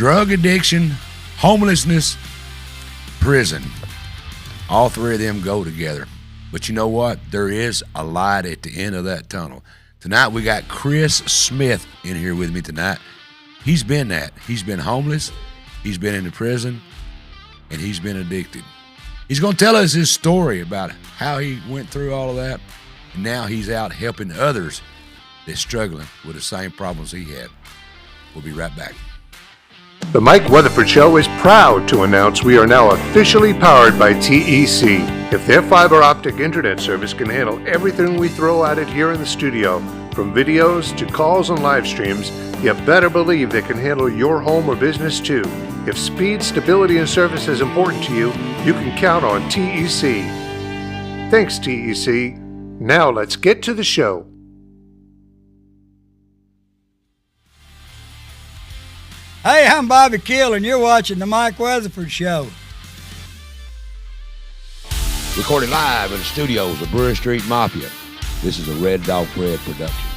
drug addiction, homelessness, prison. All three of them go together. But you know what? There is a light at the end of that tunnel. Tonight we got Chris Smith in here with me tonight. He's been that. He's been homeless. He's been in the prison. And he's been addicted. He's going to tell us his story about how he went through all of that. And now he's out helping others that's struggling with the same problems he had. We'll be right back. The Mike Weatherford Show is proud to announce we are now officially powered by TEC. If their fiber optic internet service can handle everything we throw at it here in the studio, from videos to calls and live streams, you better believe they can handle your home or business too. If speed, stability, and service is important to you, you can count on TEC. Thanks, TEC. Now let's get to the show. Hey, I'm Bobby Kill, and you're watching the Mike Weatherford Show. Recorded live in the studios of Brewery Street Mafia. This is a Red Dog Bread production.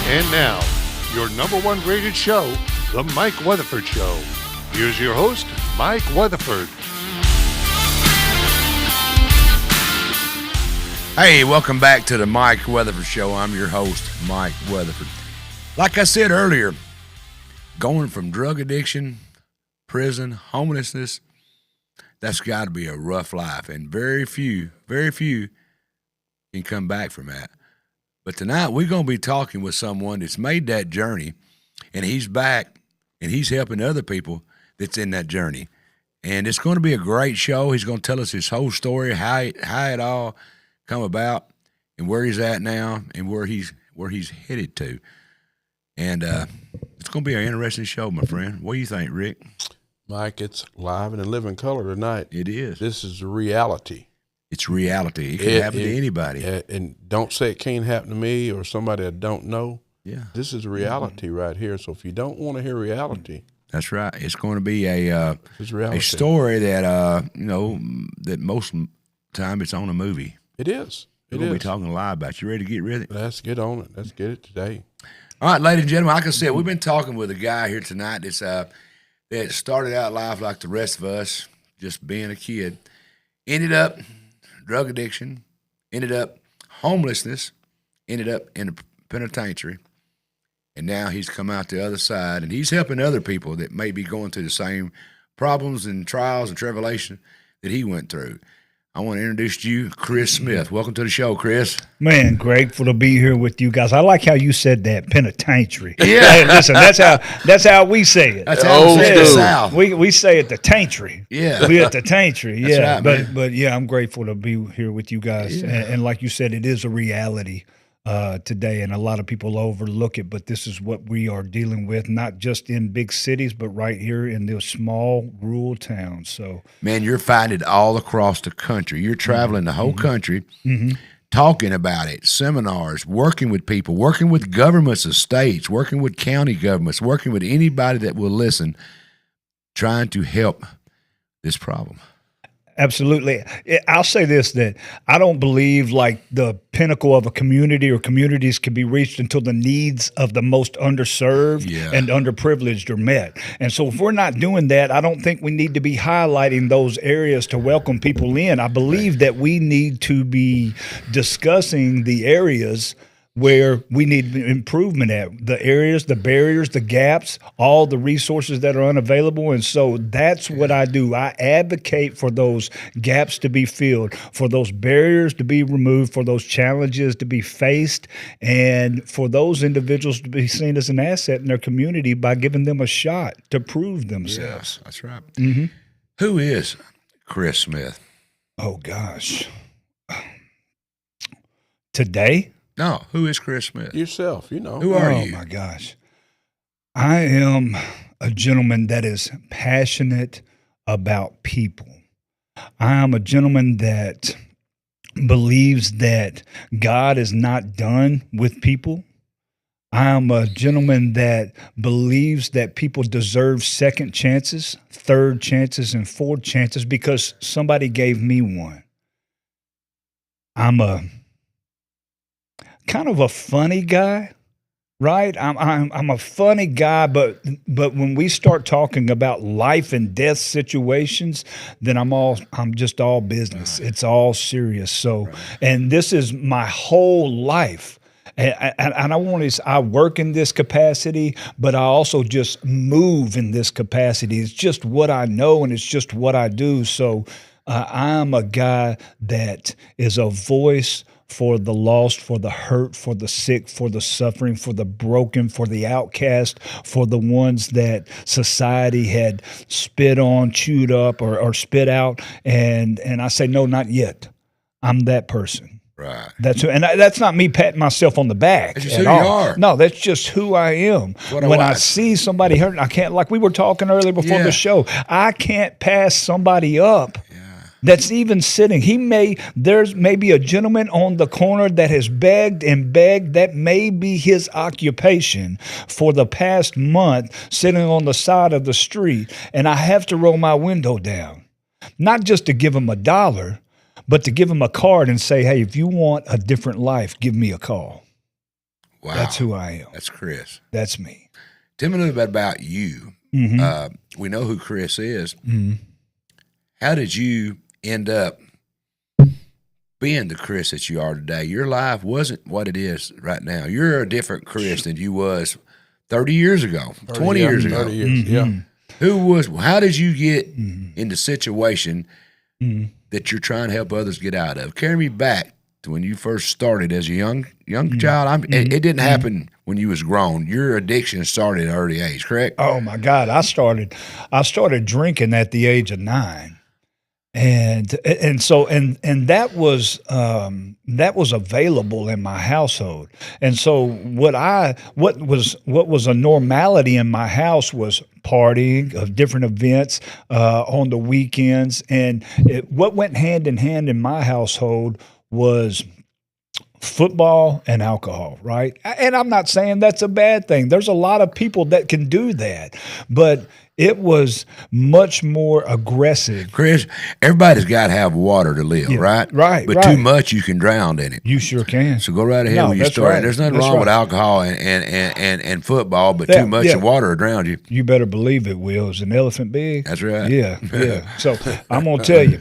And now, your number one rated show, The Mike Weatherford Show. Here's your host, Mike Weatherford. Hey, welcome back to the Mike Weatherford Show. I'm your host, Mike Weatherford. Like I said earlier, going from drug addiction, prison, homelessness, that's got to be a rough life. And very few can come back from that. But tonight we're going to be talking with someone that's made that journey, and he's back, and he's helping other people that's in that journey. And it's going to be a great show. He's going to tell us his whole story, how it all come about, and where he's at now, and where he's headed to. And it's going to be an interesting show, my friend. What do you think, Rick? Mike, it's live and in living color tonight. It is. This is reality. It's reality. It can happen to anybody. And don't say it can't happen to me or somebody I don't know. Yeah. This is reality right here. So if you don't want to hear reality, that's right. It's going to be a story that that most time it's on a movie. It is. We're going to be talking live about. You ready to get ready? Let's get on it. Let's get it today. All right, ladies and gentlemen, like I said, we've been talking with a guy here tonight that's that started out life like the rest of us, just being a kid, ended up drug addiction, ended up homelessness, ended up in a penitentiary, and now he's come out the other side, and he's helping other people that may be going through the same problems and trials and tribulation that he went through. I want to introduce to you Chris Smith. Welcome to the show, Chris. Man, grateful to be here with you guys. I like how you said that, penitentiary. Yeah. Hey, listen, that's how we say it. That's how we say it in the South. We say it the tantry. Yeah. We at the tantry. Yeah. Right, but yeah, I'm grateful to be here with you guys. Yeah. And like you said, it is a reality today, and a lot of people overlook it, but this is what we are dealing with, not just in big cities, but right here in those small rural towns. So, man, you're finding it all across the country. You're traveling the whole country, talking about it, seminars, working with people, working with governments of states, working with county governments, working with anybody that will listen, trying to help this problem. Absolutely. I'll say this, that I don't believe like the pinnacle of a community or communities can be reached until the needs of the most underserved and underprivileged are met. And so if we're not doing that, I don't think we need to be highlighting those areas to welcome people in. I believe that we need to be discussing the areas where we need improvement at, the areas, the barriers, the gaps, all the resources that are unavailable. And so that's what I do. I advocate for those gaps to be filled, for those barriers to be removed, for those challenges to be faced, and for those individuals to be seen as an asset in their community by giving them a shot to prove themselves. Yes, that's right. Mm-hmm. Who is Chris Smith? Oh, gosh. Today? No, who is Chris Smith? Yourself, you know. Who are you? Oh, my gosh. I am a gentleman that is passionate about people. I am a gentleman that believes that God is not done with people. I am a gentleman that believes that people deserve second chances, third chances, and fourth chances because somebody gave me one. I'm a kind of a funny guy. Right, I'm a funny guy, but when we start talking about life and death situations, then I'm just all business. It's all serious. So, and this is my whole life. And I work in this capacity, but I also just move in this capacity. It's just what I know, and it's just what I do. So I'm a guy that is a voice for the lost, for the hurt, for the sick, for the suffering, for the broken, for the outcast, for the ones that society had spit on, chewed up, or spit out. And I say, no, not yet. I'm that person. Right. That's not me patting myself on the back. That's just who you are. No, that's just who I am. When I see somebody hurting, I can't, like we were talking earlier before the show, I can't pass somebody up. That's even sitting. There's maybe a gentleman on the corner that has begged and begged. That may be his occupation for the past month, sitting on the side of the street. And I have to roll my window down, not just to give him $1, but to give him a card and say, hey, if you want a different life, give me a call. Wow. That's who I am. That's Chris. That's me. Tell me a little bit about you. Mm-hmm. We know who Chris is. Mm-hmm. How did you end up being the Chris that you are today? Your life wasn't what it is right now. You're a different Chris than you was 30 years ago, 20 years ago. 30 years, How did you get in the situation that you're trying to help others get out of? Carry me back to when you first started as a young child. It didn't happen when you was grown. Your addiction started at an early age, correct? Oh my God. I started drinking at the age of 9. And that was available in my household. And so what was a normality in my house was partying of different events on the weekends. And what went hand in hand in my household was football and alcohol, right? And I'm not saying that's a bad thing. There's a lot of people that can do that, but it was much more aggressive. Chris, everybody's got to have water to live, right? Right. But too much, you can drown in it. You sure can. So go right ahead when you start. Right. There's nothing wrong with alcohol and football, but too much of water will drown you. You better believe it, Will. Is an elephant big? That's right. Yeah. So I'm going to tell you.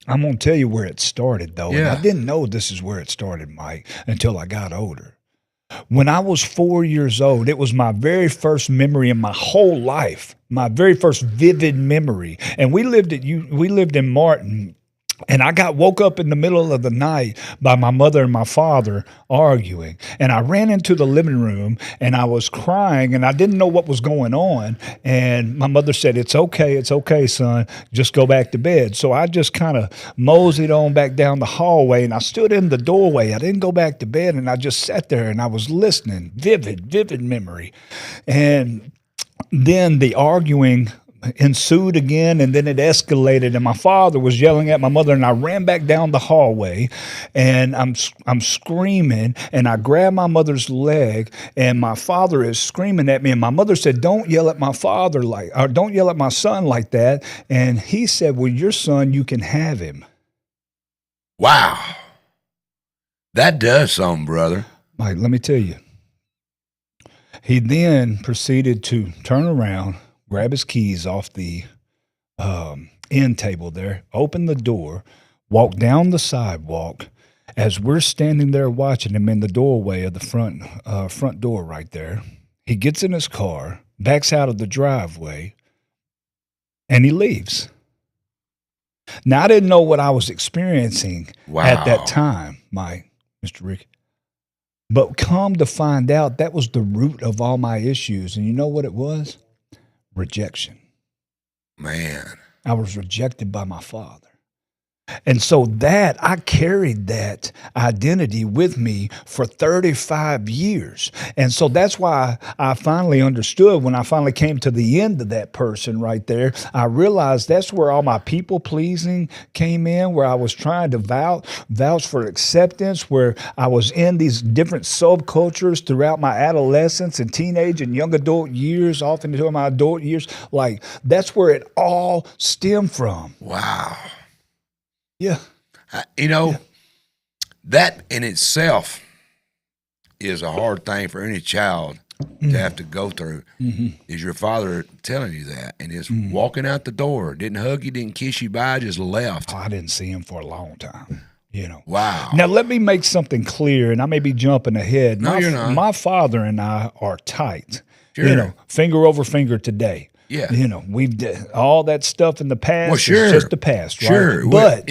I'm going to tell you where it started, though. Yeah. And I didn't know this is where it started, Mike, until I got older. When I was 4 years old, it was my very first memory in my whole life, my very first vivid memory. And we lived in Martin. And I woke up in the middle of the night by my mother and my father arguing. And I ran into the living room and I was crying and I didn't know what was going on. And my mother said, it's okay, son. Just go back to bed. So I just kind of moseyed on back down the hallway and I stood in the doorway. I didn't go back to bed and I just sat there and I was listening. Vivid memory. And then the arguing ensued again, and then it escalated, and my father was yelling at my mother, and I ran back down the hallway, and I'm screaming, and I grabbed my mother's leg, and my father is screaming at me, and my mother said, don't yell at my don't yell at my son like that, and he said, well, your son, you can have him. Wow. That does something, brother. Mike, let me tell you. He then proceeded to turn around, grab his keys off the end table there, open the door, walk down the sidewalk. As we're standing there watching him in the doorway of the front door right there, he gets in his car, backs out of the driveway, and he leaves. Now, I didn't know what I was experiencing at that time, Mr. Rick. But come to find out, that was the root of all my issues. And you know what it was? Rejection. Man. I was rejected by my father. And so I carried that identity with me for 35 years. And so that's why I finally understood when I finally came to the end of that person right there. I realized that's where all my people pleasing came in, where I was trying to vouch for acceptance, where I was in these different subcultures throughout my adolescence and teenage and young adult years, often into my adult years. Like, that's where it all stemmed from. Wow. Yeah. That in itself is a hard thing for any child to have to go through. Is your father telling you that, and is walking out the door, didn't hug you, didn't kiss you bye, just left. Oh, I didn't see him for a long time. Wow. Now, let me make something clear, and I may be jumping ahead. No, you're not. My father and I are tight. Sure. Finger over finger today. Yeah. We've done all that stuff in the past. Well, sure. Is just the past, right? Sure. But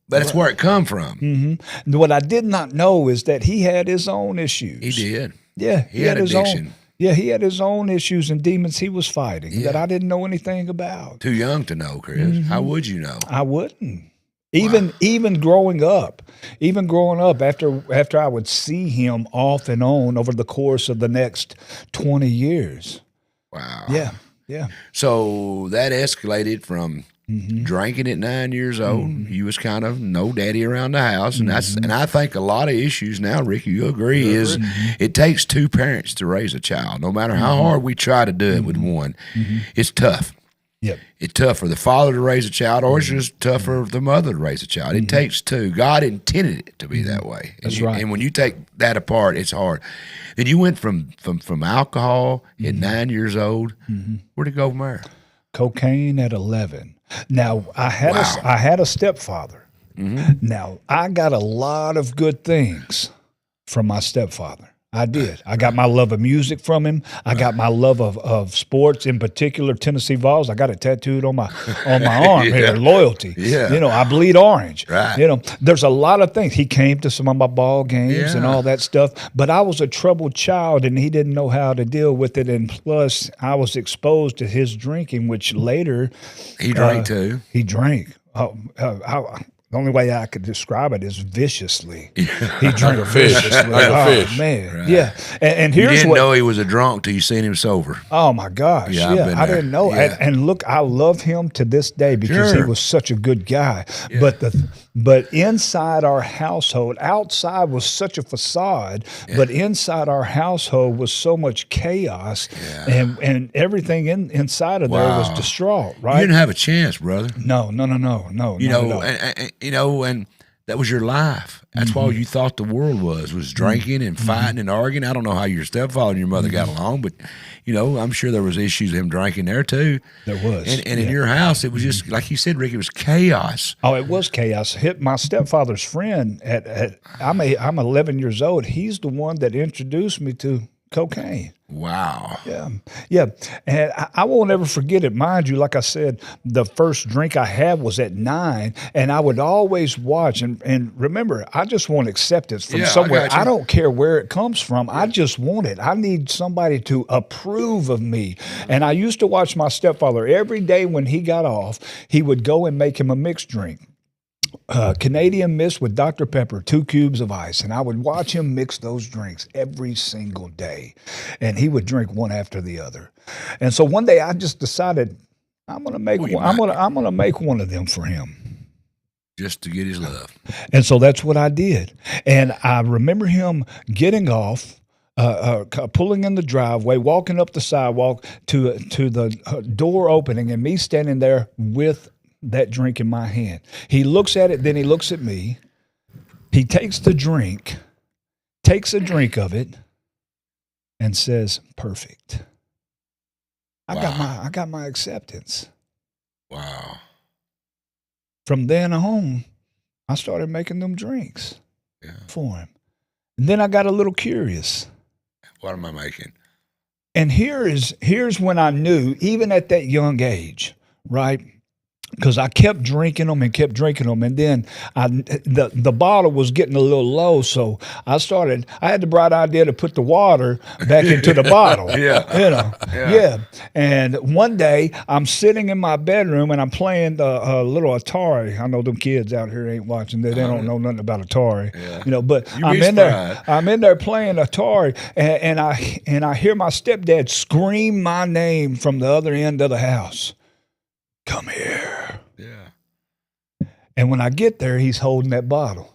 that's where it come from. What I did not know is that he had his own issues. He did. Yeah, He had his addiction. own. Yeah, he had his own issues and demons he was fighting that I didn't know anything about. Too young to know, Chris. How would you know? I wouldn't. Even growing up, after I would see him off and on over the course of the next 20 years. Wow. Yeah. So that escalated from drinking at 9 years old. You was kind of no daddy around the house, and I think a lot of issues now, Ricky, you agree, is it takes two parents to raise a child. No matter how hard we try to do it with one, it's tough. Yep. It's tough for the father to raise a child, or it's just tough for the mother to raise a child. It takes two. God intended it to be that way. That's right. And when you take that apart, it's hard. Then you went from alcohol at 9 years old. Where'd it go from there? Cocaine at 11. Now, I had a stepfather. Now, I got a lot of good things from my stepfather. I did. I got my love of music from him. I got my love of sports, in particular Tennessee Vols. I got it tattooed on my arm here. Loyalty. Yeah. I bleed orange. Right. There's a lot of things. He came to some of my ball games and all that stuff. But I was a troubled child, and he didn't know how to deal with it. And plus, I was exposed to his drinking, which later he drank too. He drank. The only way I could describe it is viciously. He drank a fish. viciously. Like a fish. Man, Right. yeah. And You here's didn't what. know he was a drunk till you seen him sober. Oh my gosh! Yeah, I've been I there. didn't know. Yeah. And look, I love him to this day because he Sure. was such a good guy. Yeah. But inside our household, outside was such a facade, but inside our household was so much chaos, and everything inside of there was Wow. distraught. You Right? didn't have a chance, brother. No. You not know, at all. and that was your life. That's all you thought the world was drinking and fighting and arguing. I don't know how your stepfather and your mother got along, but I'm sure there was issues of him drinking there too. There was. And in your house, it was just like you said, Rick. It was chaos. Oh, it was chaos. My stepfather's friend I'm 11 years old. He's the one that introduced me to cocaine. Wow. Yeah. And I won't ever forget it. Mind you, like I said, the first drink I had was at 9, and I would always watch. And remember, I just want acceptance from somewhere. got you. I don't care where it comes from. I just want it. I need somebody to approve of me. And I used to watch my stepfather every day when he got off. He would go and make him a mixed drink. Canadian Mist with Dr. Pepper, 2 cubes of ice. And I would watch him mix those drinks every single day. And he would drink one after the other. And so one day I just decided I'm going to make one. I'm going to make one of them for him. Just to get his love. And so that's what I did. And I remember him getting off, pulling in the driveway, walking up the sidewalk to the door opening, and me standing there with that drink in my hand. He looks at it, then he looks at me. He takes a drink of it, and says, "Perfect." I got my acceptance. Wow. From then on, I started making them drinks for him. And then I got a little curious. What am I making? And here's when I knew, even at that young age, right? Because I kept drinking them, and then the bottle was getting a little low, so I had the bright idea to put the water back into the bottle. And one day I'm sitting in my bedroom and I'm playing a little Atari. I know them kids out here ain't watching; they don't know nothing about Atari. But I'm in there playing Atari, and I hear my stepdad scream my name from the other end of the house. Come here. Yeah. And when I get there, he's holding that bottle.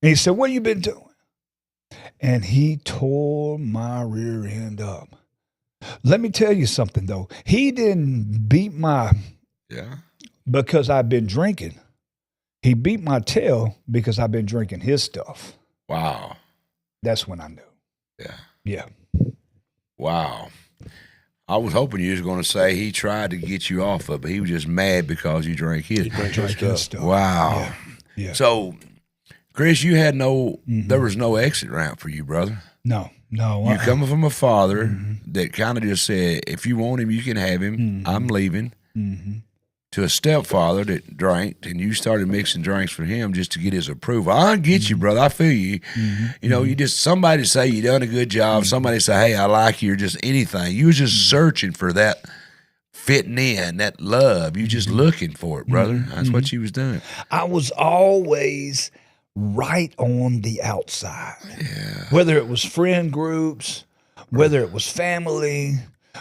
And he said, "What you been doing?" And he tore my rear end up. Let me tell you something, though. He didn't beat because I've been drinking. He beat my tail because I've been drinking his stuff. Wow. That's when I knew. Yeah. Yeah. Wow. I was hoping you was going to say he tried to get you off of it. He was just mad because you drank his. Stuff. Wow. Yeah. So, Chris, you had there was no exit ramp for you, brother. No. You coming from a father that kind of just said, if you want him, you can have him. I'm leaving. To a stepfather that drank, and you started mixing drinks for him just to get his approval. I get you, brother. I feel you. You know, you just, somebody say you done a good job. Somebody say, hey, I like you, or just anything. You was just searching for that fitting in, that love. You just looking for it, brother. That's what you was doing. I was always right on the outside. Yeah. Whether it was friend groups, whether it was family,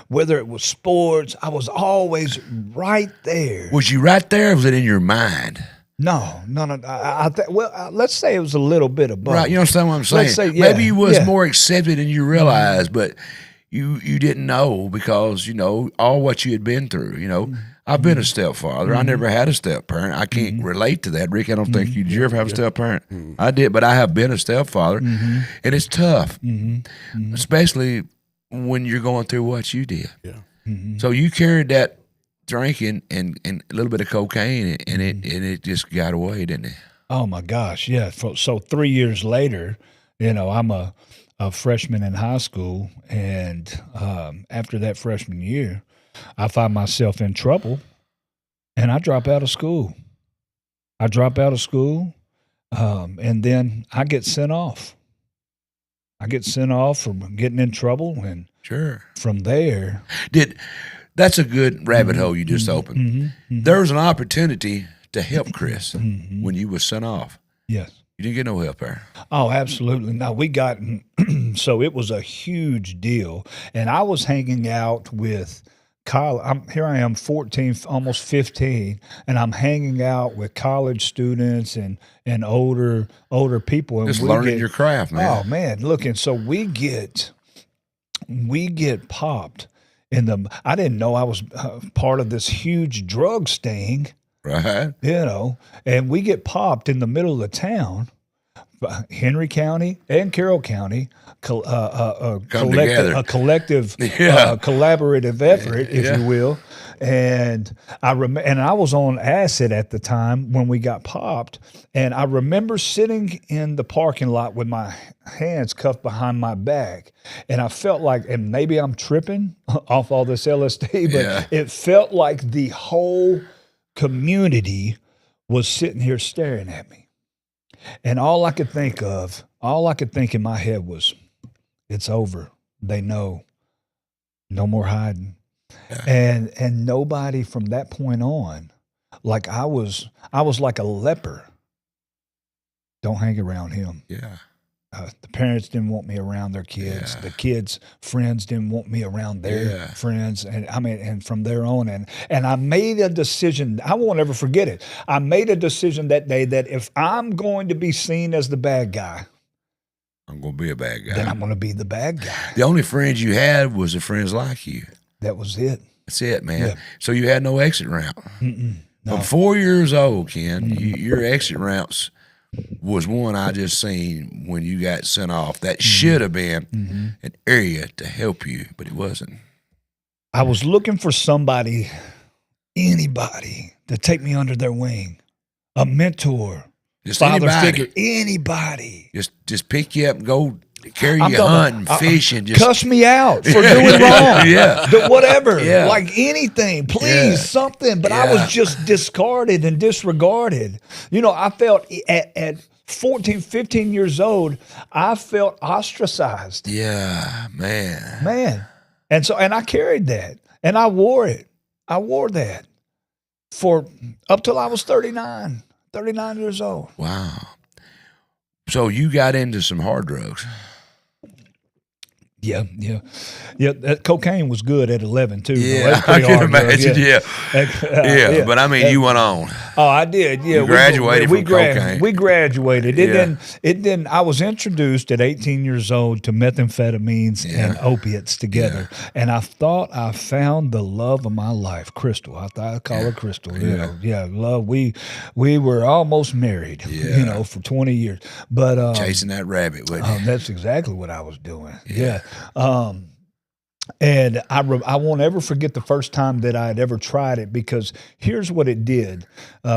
whether it was sports, I was always right there. Was you right there, or was it in your mind? No. Let's say it was a little bit of both. Right, you understand what I'm saying? Let's say, maybe you was more accepted than you realized, but you didn't know because, you know, all what you had been through. You know, I've been a stepfather. I never had a step parent. I can't relate to that. Rick, I don't think you did. You ever have a step parent? I did, but I have been a stepfather, and it's tough, especially when you're going through what you did. Yeah. So you carried that drinking and a little bit of cocaine, and it just got away, didn't it? Oh my gosh, yeah. So 3 years later, you know, I'm a freshman in high school, and after that freshman year, I find myself in trouble, and I drop out of school. And then I get sent off. I get sent off for getting in trouble, and from there, that's a good rabbit hole you just opened. There was an opportunity to help Chris when you were sent off. Yes. You didn't get no help there. Oh, absolutely. No, we got so it was a huge deal, and I was hanging out with college. Here I am, 14, almost 15, and I'm hanging out with college students and older people. And just learning your craft, man. Oh man, look, and so we get popped in the. I didn't know I was part of this huge drug sting. Right. You know, and we get popped in the middle of the town, Henry County and Carroll County, a collective collaborative effort, if you will. And I was on acid at the time when we got popped, and I remember sitting in the parking lot with my hands cuffed behind my back, and I felt like, and maybe I'm tripping off all this LSD, but it felt like the whole community was sitting here staring at me. And all I could think in my head was, it's over. They know. No more hiding. Yeah. And nobody from that point on, like I was like a leper. Don't hang around him. Yeah. The parents didn't want me around their kids. Yeah. The kids' friends didn't want me around their friends. And and from there on, and I made a decision. I won't ever forget it. I made a decision that day that if I'm going to be seen as the bad guy, I'm going to be a bad guy. Then I'm going to be the bad guy. The only friends you had was the friends like you. That was it. That's it, man. Yeah. So you had no exit ramp. No. From 4 years old, Ken, your exit ramps was one I just seen when you got sent off. That should have been an area to help you, but it wasn't. I was looking for somebody, anybody, to take me under their wing, a mentor, just father anybody. Figure, anybody. Just pick you up and go carry you hunting, fishing. Just cuss me out for doing wrong. Whatever. Yeah. Like anything. Please, something. But I was just discarded and disregarded. You know, I felt at 14, 15 years old, I felt ostracized. Yeah, man. Man. And I carried that. And I wore it. I wore that for up till I was 39 years old. Wow. So you got into some hard drugs. Yeah. That cocaine was good at 11 too. Yeah, I can imagine. Yeah. But I mean, you went on. Oh, I did. Yeah, You graduated from cocaine. We graduated. Yeah. It didn't. I was introduced at 18 years old to methamphetamines and opiates together, and I thought I found the love of my life, Crystal. I thought I'd call her Crystal. Love. We were almost married. You know, for 20 years. But chasing that rabbit, wasn't you? that's exactly what I was doing. Yeah. And I won't ever forget the first time that I had ever tried it, because here's what it did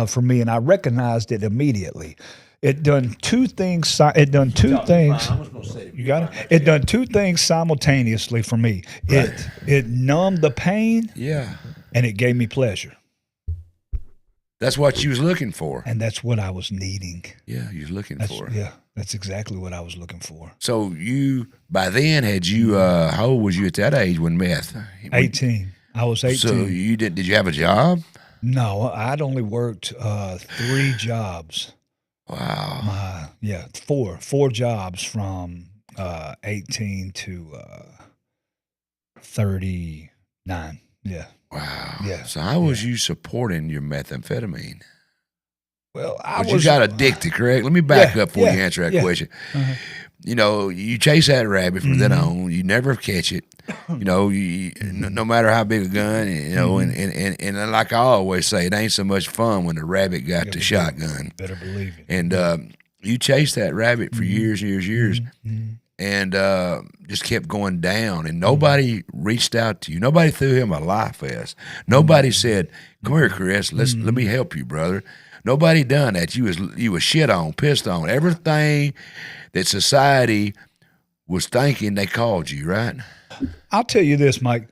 for me, and I recognized it immediately. It done two things. It done two things. You got it. It done two things simultaneously for me. It numbed the pain. Yeah. And it gave me pleasure. That's what you was looking for. And that's what I was needing. Yeah, you was looking for. Yeah, that's exactly what I was looking for. So you, by then, had you, how old was you at that age when meth? 18. I was 18. So you did you have a job? No, I'd only worked 3 jobs. Wow. Four jobs from 18 to 39. Yeah. Wow. Yeah. So how was you supporting your methamphetamine? Well, You got addicted, correct? Let me back up before you answer that question. You know, you chase that rabbit from then on. You never catch it. You know, no matter how big a gun. You know, and like I always say, it ain't so much fun when the rabbit got the shotgun. Better believe it. And you chased that rabbit for years, and just kept going down. And nobody reached out to you. Nobody threw him a life vest. Nobody said, "Come here, Chris. Let me help you, brother." Nobody done that. You was shit on, pissed on. Everything that society was thinking, they called you, right? I'll tell you this, Mike.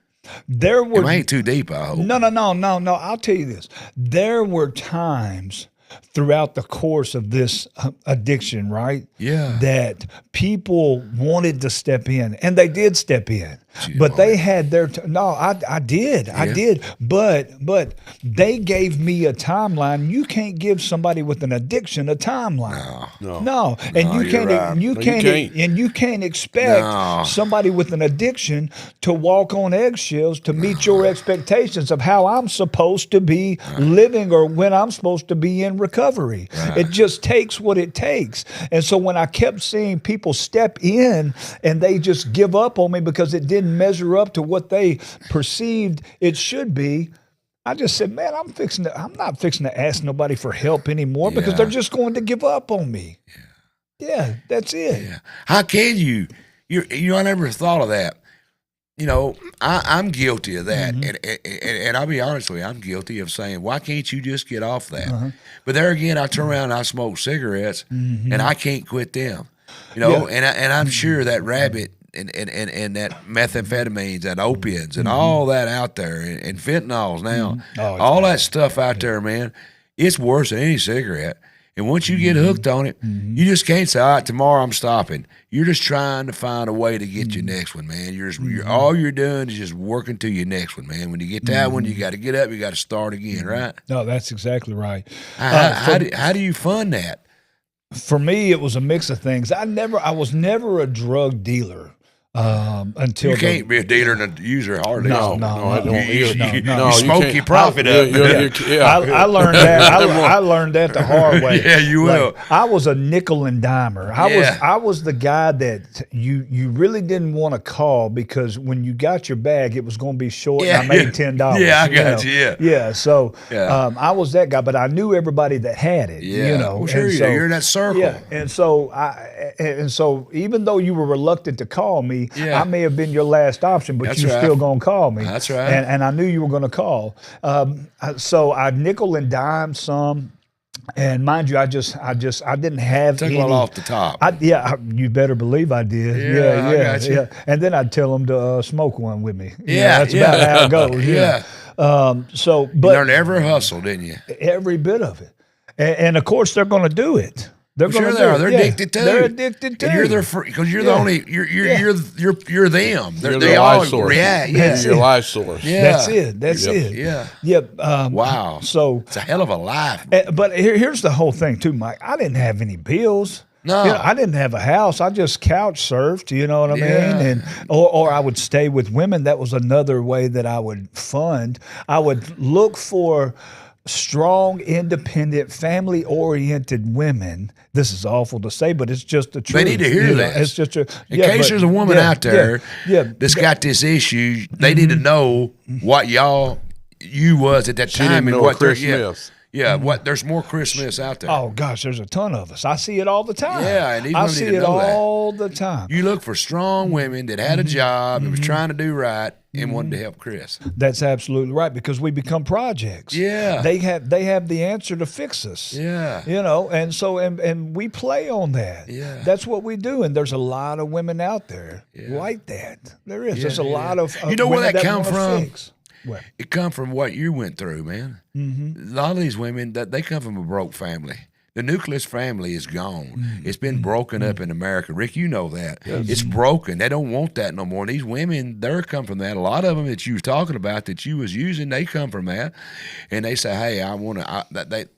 There were. It ain't too deep, I hope. No. I'll tell you this. There were times throughout the course of this addiction, right? Yeah. That people wanted to step in, and they did step in. But they had their I did. But they gave me a timeline. You can't give somebody with an addiction a timeline. No. And you can't expect somebody with an addiction to walk on eggshells to meet your expectations of how I'm supposed to be living or when I'm supposed to be in recovery. It just takes what it takes. And so when I kept seeing people step in and they just give up on me because it didn't measure up to what they perceived it should be, I just said, man, I'm not fixing to ask nobody for help anymore because they're just going to give up on me. Yeah, that's it. Yeah. How can you? I never thought of that. You know, I'm guilty of that, and I'll be honest with you, I'm guilty of saying, why can't you just get off that? But there again, I turn around and I smoke cigarettes, and I can't quit them. You know, and I'm sure that rabbit and that methamphetamines, that opiates, and all that out there, and fentanyls now, all that stuff out there, man, it's worse than any cigarette. And once you get hooked on it, you just can't say, all right, tomorrow I'm stopping. You're just trying to find a way to get your next one, man. All you're doing is just working to your next one, man. When you get that one, you got to get up, you got to start again, right? No, that's exactly right. How do you fund that? For me, it was a mix of things. I was never a drug dealer. Until you can't be a dealer and a user hardly. No, I don't. You smoke your profit up. I learned that. I learned that the hard way. Yeah, you will. Like, I was a nickel and dimer. I was the guy that you really didn't want to call because when you got your bag, it was going to be short. And I made $10. Yeah, I got you. Yeah. So I was that guy, but I knew everybody that had it. Yeah, you know. Well, sure, you're in that circle. Yeah, and so even though you were reluctant to call me. Yeah. I may have been your last option, but you're still gonna call me. That's right. And I knew you were gonna call. So I nickel and dime some, and mind you, I didn't have Took any. one off the top. You better believe I did. Yeah, I got you. Yeah. And then I'd tell them to smoke one with me. That's about how it goes. Yeah. But you learned every hustle, didn't you? Every bit of it, and of course they're gonna do it. They're They're addicted too. They're addicted too. And you're their because you're the only you're them. They all life source. Yeah, you're your life source. Yeah, that's it. Yeah. Yep. Wow. So it's a hell of a life. But here's the whole thing too, Mike. I didn't have any bills. No, I didn't have a house. I just couch surfed. You know what I mean? And or I would stay with women. That was another way that I would fund. I would look for strong, independent, family-oriented women. This is awful to say, but it's just the truth. They need to hear this. It's just in case there's a woman out there that's got this issue. They need to know what you was at that time and what Chris Smith. What there's more Chris Smiths out there. Oh gosh, there's a ton of us. I see it all the time. Yeah, and these I women see need to it know all the time. You look for strong women that had a job and was trying to do right and wanted to help Chris. That's absolutely right, because we become projects. Yeah. They have the answer to fix us. Yeah. And so and we play on that. Yeah. That's what we do. And there's a lot of women out there like that. There is. There's a lot of you know where women that come wanna from? fix. Where? It come from what you went through, man. A lot of these women, they come from a broke family. The nucleus family is gone. It's been broken up in America. Rick, you know that. Yes. It's broken. They don't want that no more. And these women, they're come from that. A lot of them that you was talking about that you was using, they come from that. And they say, hey, I want to,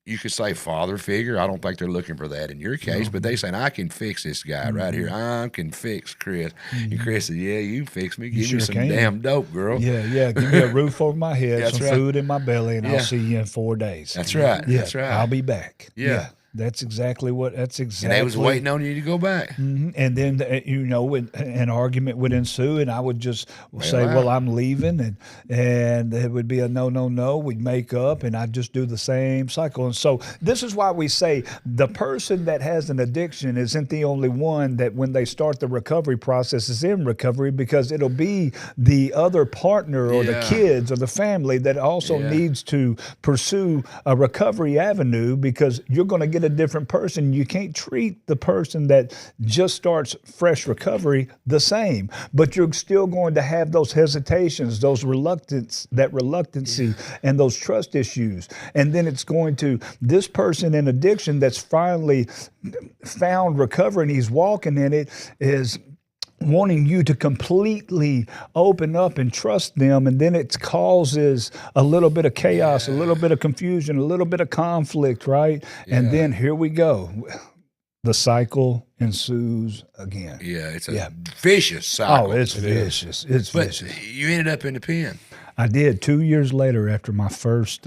you could say father figure. I don't think they're looking for that in your case, but they saying, I can fix this guy right here. I can fix Chris. And Chris said, yeah, you can fix me. Give me some damn dope, girl. Yeah. Give me a roof over my head, That's some right. food in my belly, and I'll see you in 4 days. That's right. Yeah, That's right. I'll be back. Yeah. That's exactly. And they was waiting on you to go back. And then, an argument would ensue, and I would just say, well, I'm leaving, and it would be a no. We'd make up, and I'd just do the same cycle. And so this is why we say the person that has an addiction isn't the only one that when they start the recovery process is in recovery, because it'll be the other partner or the kids or the family that also needs to pursue a recovery avenue, because you're going to get a different person. You can't treat the person that just starts fresh recovery the same, but you're still going to have those hesitations, those reluctancy, and those trust issues. And then it's going to, this person in addiction that's finally found recovery and he's walking in it, is wanting you to completely open up and trust them, and then it causes a little bit of chaos, a little bit of confusion, a little bit of conflict, right? And then here we go. The cycle ensues again. Yeah, it's a vicious cycle. Oh, it's vicious. It's but vicious. You ended up in the pen. I did 2 years later after my first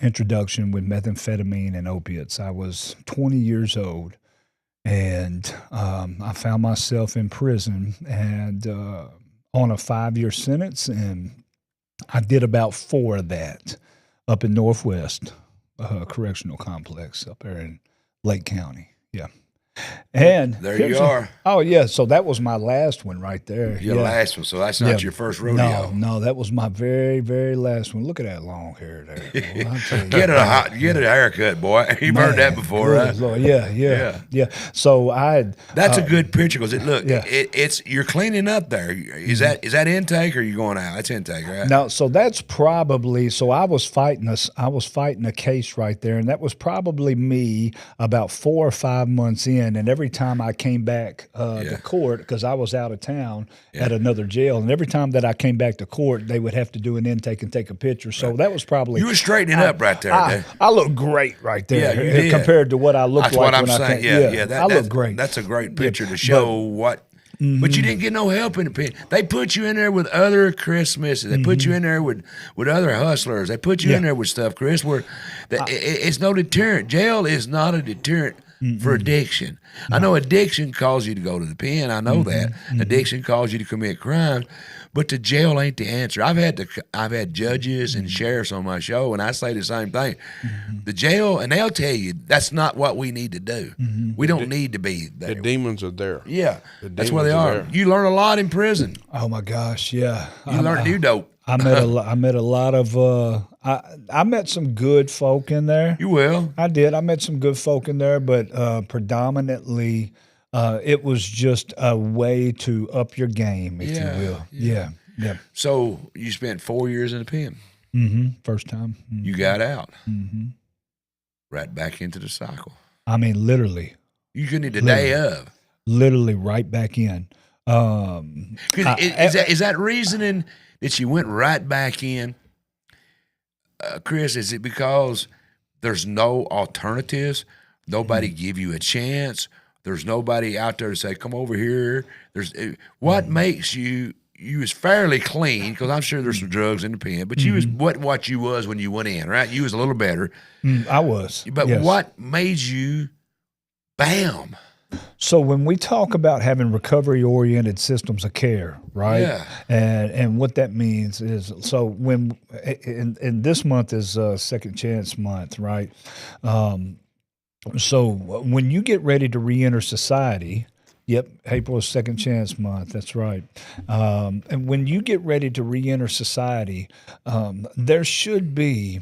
introduction with methamphetamine and opiates. I was 20 years old. And I found myself in prison and on a 5-year sentence, and I did about 4 of that up in Northwest Correctional Complex up there in Lake County. Yeah. And there you are. Oh, yeah. So that was my last one right there. Your last one. So that's not your first rodeo. No, that was my very, very last one. Look at that long hair there. Get a haircut, boy. You've heard that before, right? Lord. Yeah. So I had. That's a good picture because it's you're cleaning up there. Is that intake or are you going out? That's intake, right? No, so that's probably. So I was fighting a case right there, and that was probably me about 4 or 5 months in. And every time I came back to court, because I was out of town at another jail, and every time that I came back to court, they would have to do an intake and take a picture. So that was probably. You were straightening up right there. I look great right there you did. compared to what I looked like when I came. I look great. That's a great picture to show what. But you didn't get no help in the pen. They put you in there with other Chris Smiths. They put you in there with other hustlers. They put you in there with stuff, Chris, where it's no deterrent. Jail is not a deterrent for addiction. No. I know addiction calls you to go to the pen. I know that. Addiction calls you to commit crimes, but the jail ain't the answer. I've had judges and sheriffs on my show, and I say the same thing. The jail, and they'll tell you that's not what we need to do. We don't need to be there. The demons are there. Yeah, that's where they are. You learn a lot in prison. Oh my gosh, yeah. You learn new dope. I met a lot of I met some good folk in there. You will. I did. I met some good folk in there, but predominantly it was just a way to up your game, if you will. Yeah. So you spent 4 years in the pen. First time. You got out. Right back into the cycle. I mean, literally. You couldn't eat the day of. Literally right back in. Is that reasoning that you went right back in, Chris? Is it because there's no alternatives? Nobody give you a chance? There's nobody out there to say, come over here? What makes you you was fairly clean, because I'm sure there's some drugs in the pen, but you was what you was when you went in, right? You was a little better. I was. But yes. what made you, bam? So when we talk about having recovery-oriented systems of care, right? Yeah. And what that means is, so when, and this month is Second Chance Month, right? So when you get ready to reenter society, yep, April is Second Chance Month. That's right. And when you get ready to reenter society, there should be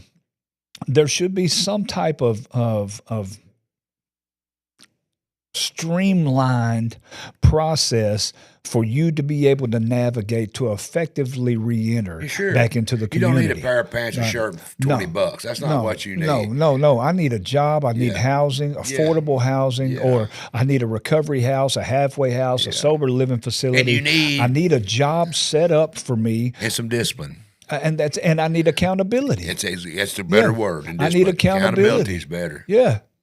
some type of streamlined process for you to be able to navigate to effectively reenter back into the community. You don't need a pair of pants and shirt for $20. That's not what you need. No. I need a job. I need housing, affordable housing, or I need a recovery house, a halfway house, a sober living facility. And I need a job set up for me. And some discipline. And I need accountability. It's the better word. Than I need accountability. Accountability is better.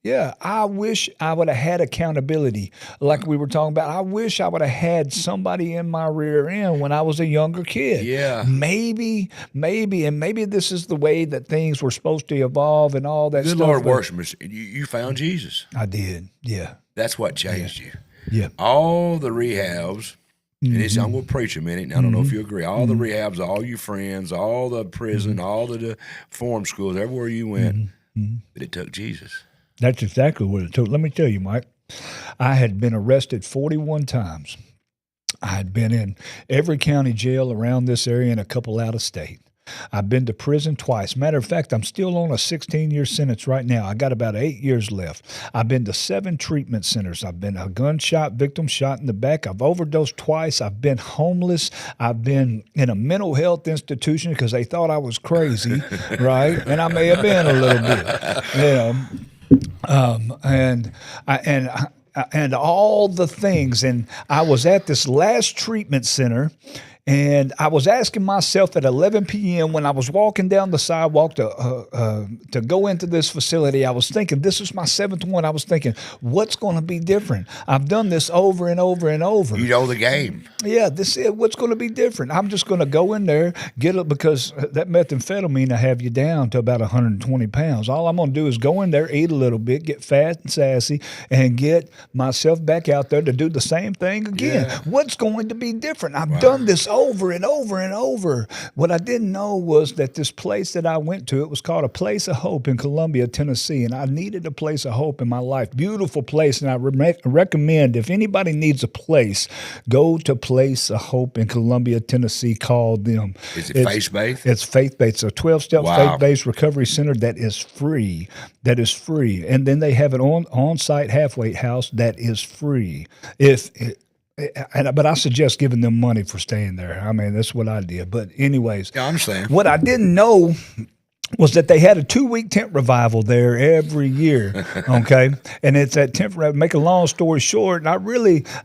Yeah, I wish I would have had accountability like we were talking about. I wish I would have had somebody in my rear end when I was a younger kid. Yeah. Maybe this is the way that things were supposed to evolve and all that stuff. Good Lord, worshipers, you found Jesus. I did, yeah. That's what changed you. Yeah. All the rehabs, and I'm going to preach a minute, and I don't know if you agree, all the rehabs, all your friends, all the prison, all the form schools, everywhere you went, but it took Jesus. That's exactly what it took. Let me tell you, Mike, I had been arrested 41 times. I had been in every county jail around this area and a couple out of state. I've been to prison twice. Matter of fact, I'm still on a 16-year sentence right now. I got about 8 years left. I've been to 7 treatment centers. I've been a gunshot victim, shot in the back. I've overdosed twice. I've been homeless. I've been in a mental health institution because they thought I was crazy, right? And I may have been a little bit, and all the things. And I was at this last treatment center, and I was asking myself at 11 p.m. when I was walking down the sidewalk to go into this facility, I was thinking, this is my 7th one. I was thinking, what's going to be different? I've done this over and over and over. You know the game. Yeah, this is what's going to be different. I'm just going to go in there, get it, because that methamphetamine will have you down to about 120 pounds. All I'm going to do is go in there, eat a little bit, get fat and sassy, and get myself back out there to do the same thing again. Yeah. What's going to be different? I've done this over and over and over. What I didn't know was that this place that I went to, it was called A Place of Hope in Columbia, Tennessee, and I needed a place of hope in my life. Beautiful place, and I recommend if anybody needs a place, go to Place of Hope in Columbia, Tennessee. Called them. Is it faith-based? It's faith-based. It's a 12-step faith-based recovery center that is free. That is free, and then they have an on-site halfway house that is free. But I suggest giving them money for staying there. I mean, that's what I did. But anyways, I understand. What I didn't know was that they had a 2-week tent revival there every year, okay? And it's that tent revival. Make a long story short, and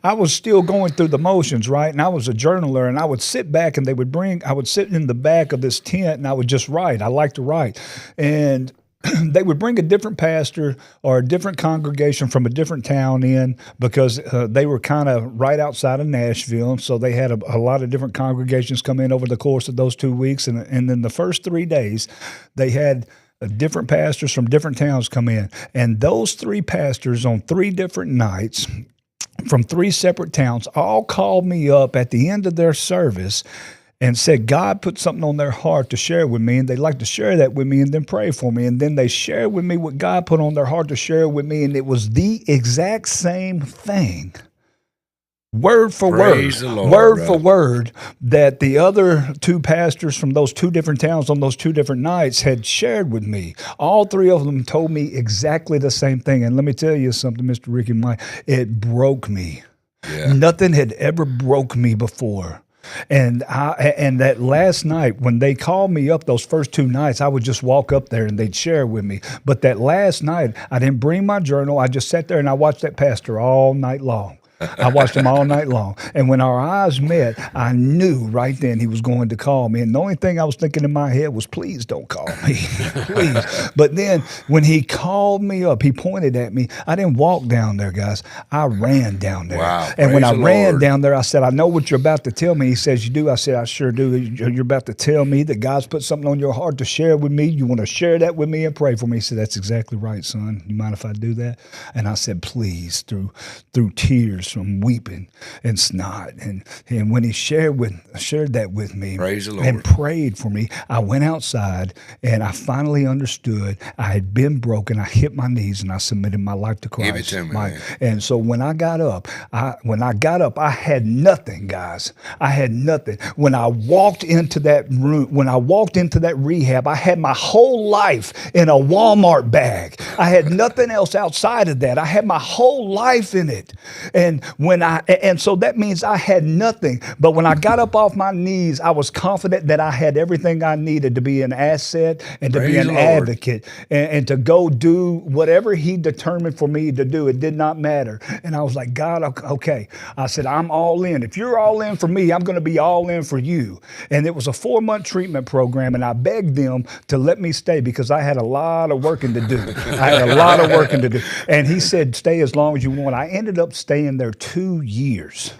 I was still going through the motions, right? And I was a journaler, and I would sit back, and I would sit in the back of this tent, and I would just write. I like to write. And they would bring a different pastor or a different congregation from a different town in, because they were kind of right outside of Nashville. So they had a lot of different congregations come in over the course of those 2 weeks. And then the first 3 days, they had different pastors from different towns come in. And those 3 pastors on 3 different nights from 3 separate towns all called me up at the end of their service and said, God put something on their heart to share with me, and they'd like to share that with me and then pray for me. And then they shared with me what God put on their heart to share with me, and it was the exact same thing, word for word, that the other 2 pastors from those 2 different towns on those 2 different nights had shared with me. All 3 of them told me exactly the same thing. And let me tell you something, Mr. Ricky Mike, it broke me. Yeah. Nothing had ever broke me before. And that last night, when they called me up those first 2 nights, I would just walk up there and they'd share with me. But that last night, I didn't bring my journal. I just sat there and I watched that pastor all night long. I watched him all night long. And when our eyes met, I knew right then he was going to call me. And the only thing I was thinking in my head was, please don't call me. Please. But then when he called me up, he pointed at me. I didn't walk down there, guys. I ran down there. Wow. And when I ran Lord. down there, I said, I know what you're about to tell me. He says, you do? I said, I sure do. You're about to tell me that God's put something on your heart to share with me. You want to share that with me and pray for me. He said, that's exactly right, son. You mind if I do that? And I said, please, through tears from weeping and snot. And when he shared that with me, praise the Lord, and prayed for me, I went outside and I finally understood I had been broken. I hit my knees and I submitted my life to Christ. Give it to me, man. And so when I got up, I had nothing, guys. I had nothing. When I walked into that room, when I walked into that rehab, I had my whole life in a Walmart bag. I had nothing else outside of that. I had my whole life in it. And so that means I had nothing. But when I got up off my knees, I was confident that I had everything I needed to be an asset and to be an advocate and to go do whatever he determined for me to do. It did not matter. And I was like, God, okay. I said, I'm all in. If you're all in for me, I'm going to be all in for you. And it was a 4-month treatment program, and I begged them to let me stay because I had a lot of working to do. And he said, stay as long as you want. I ended up staying there 2 years.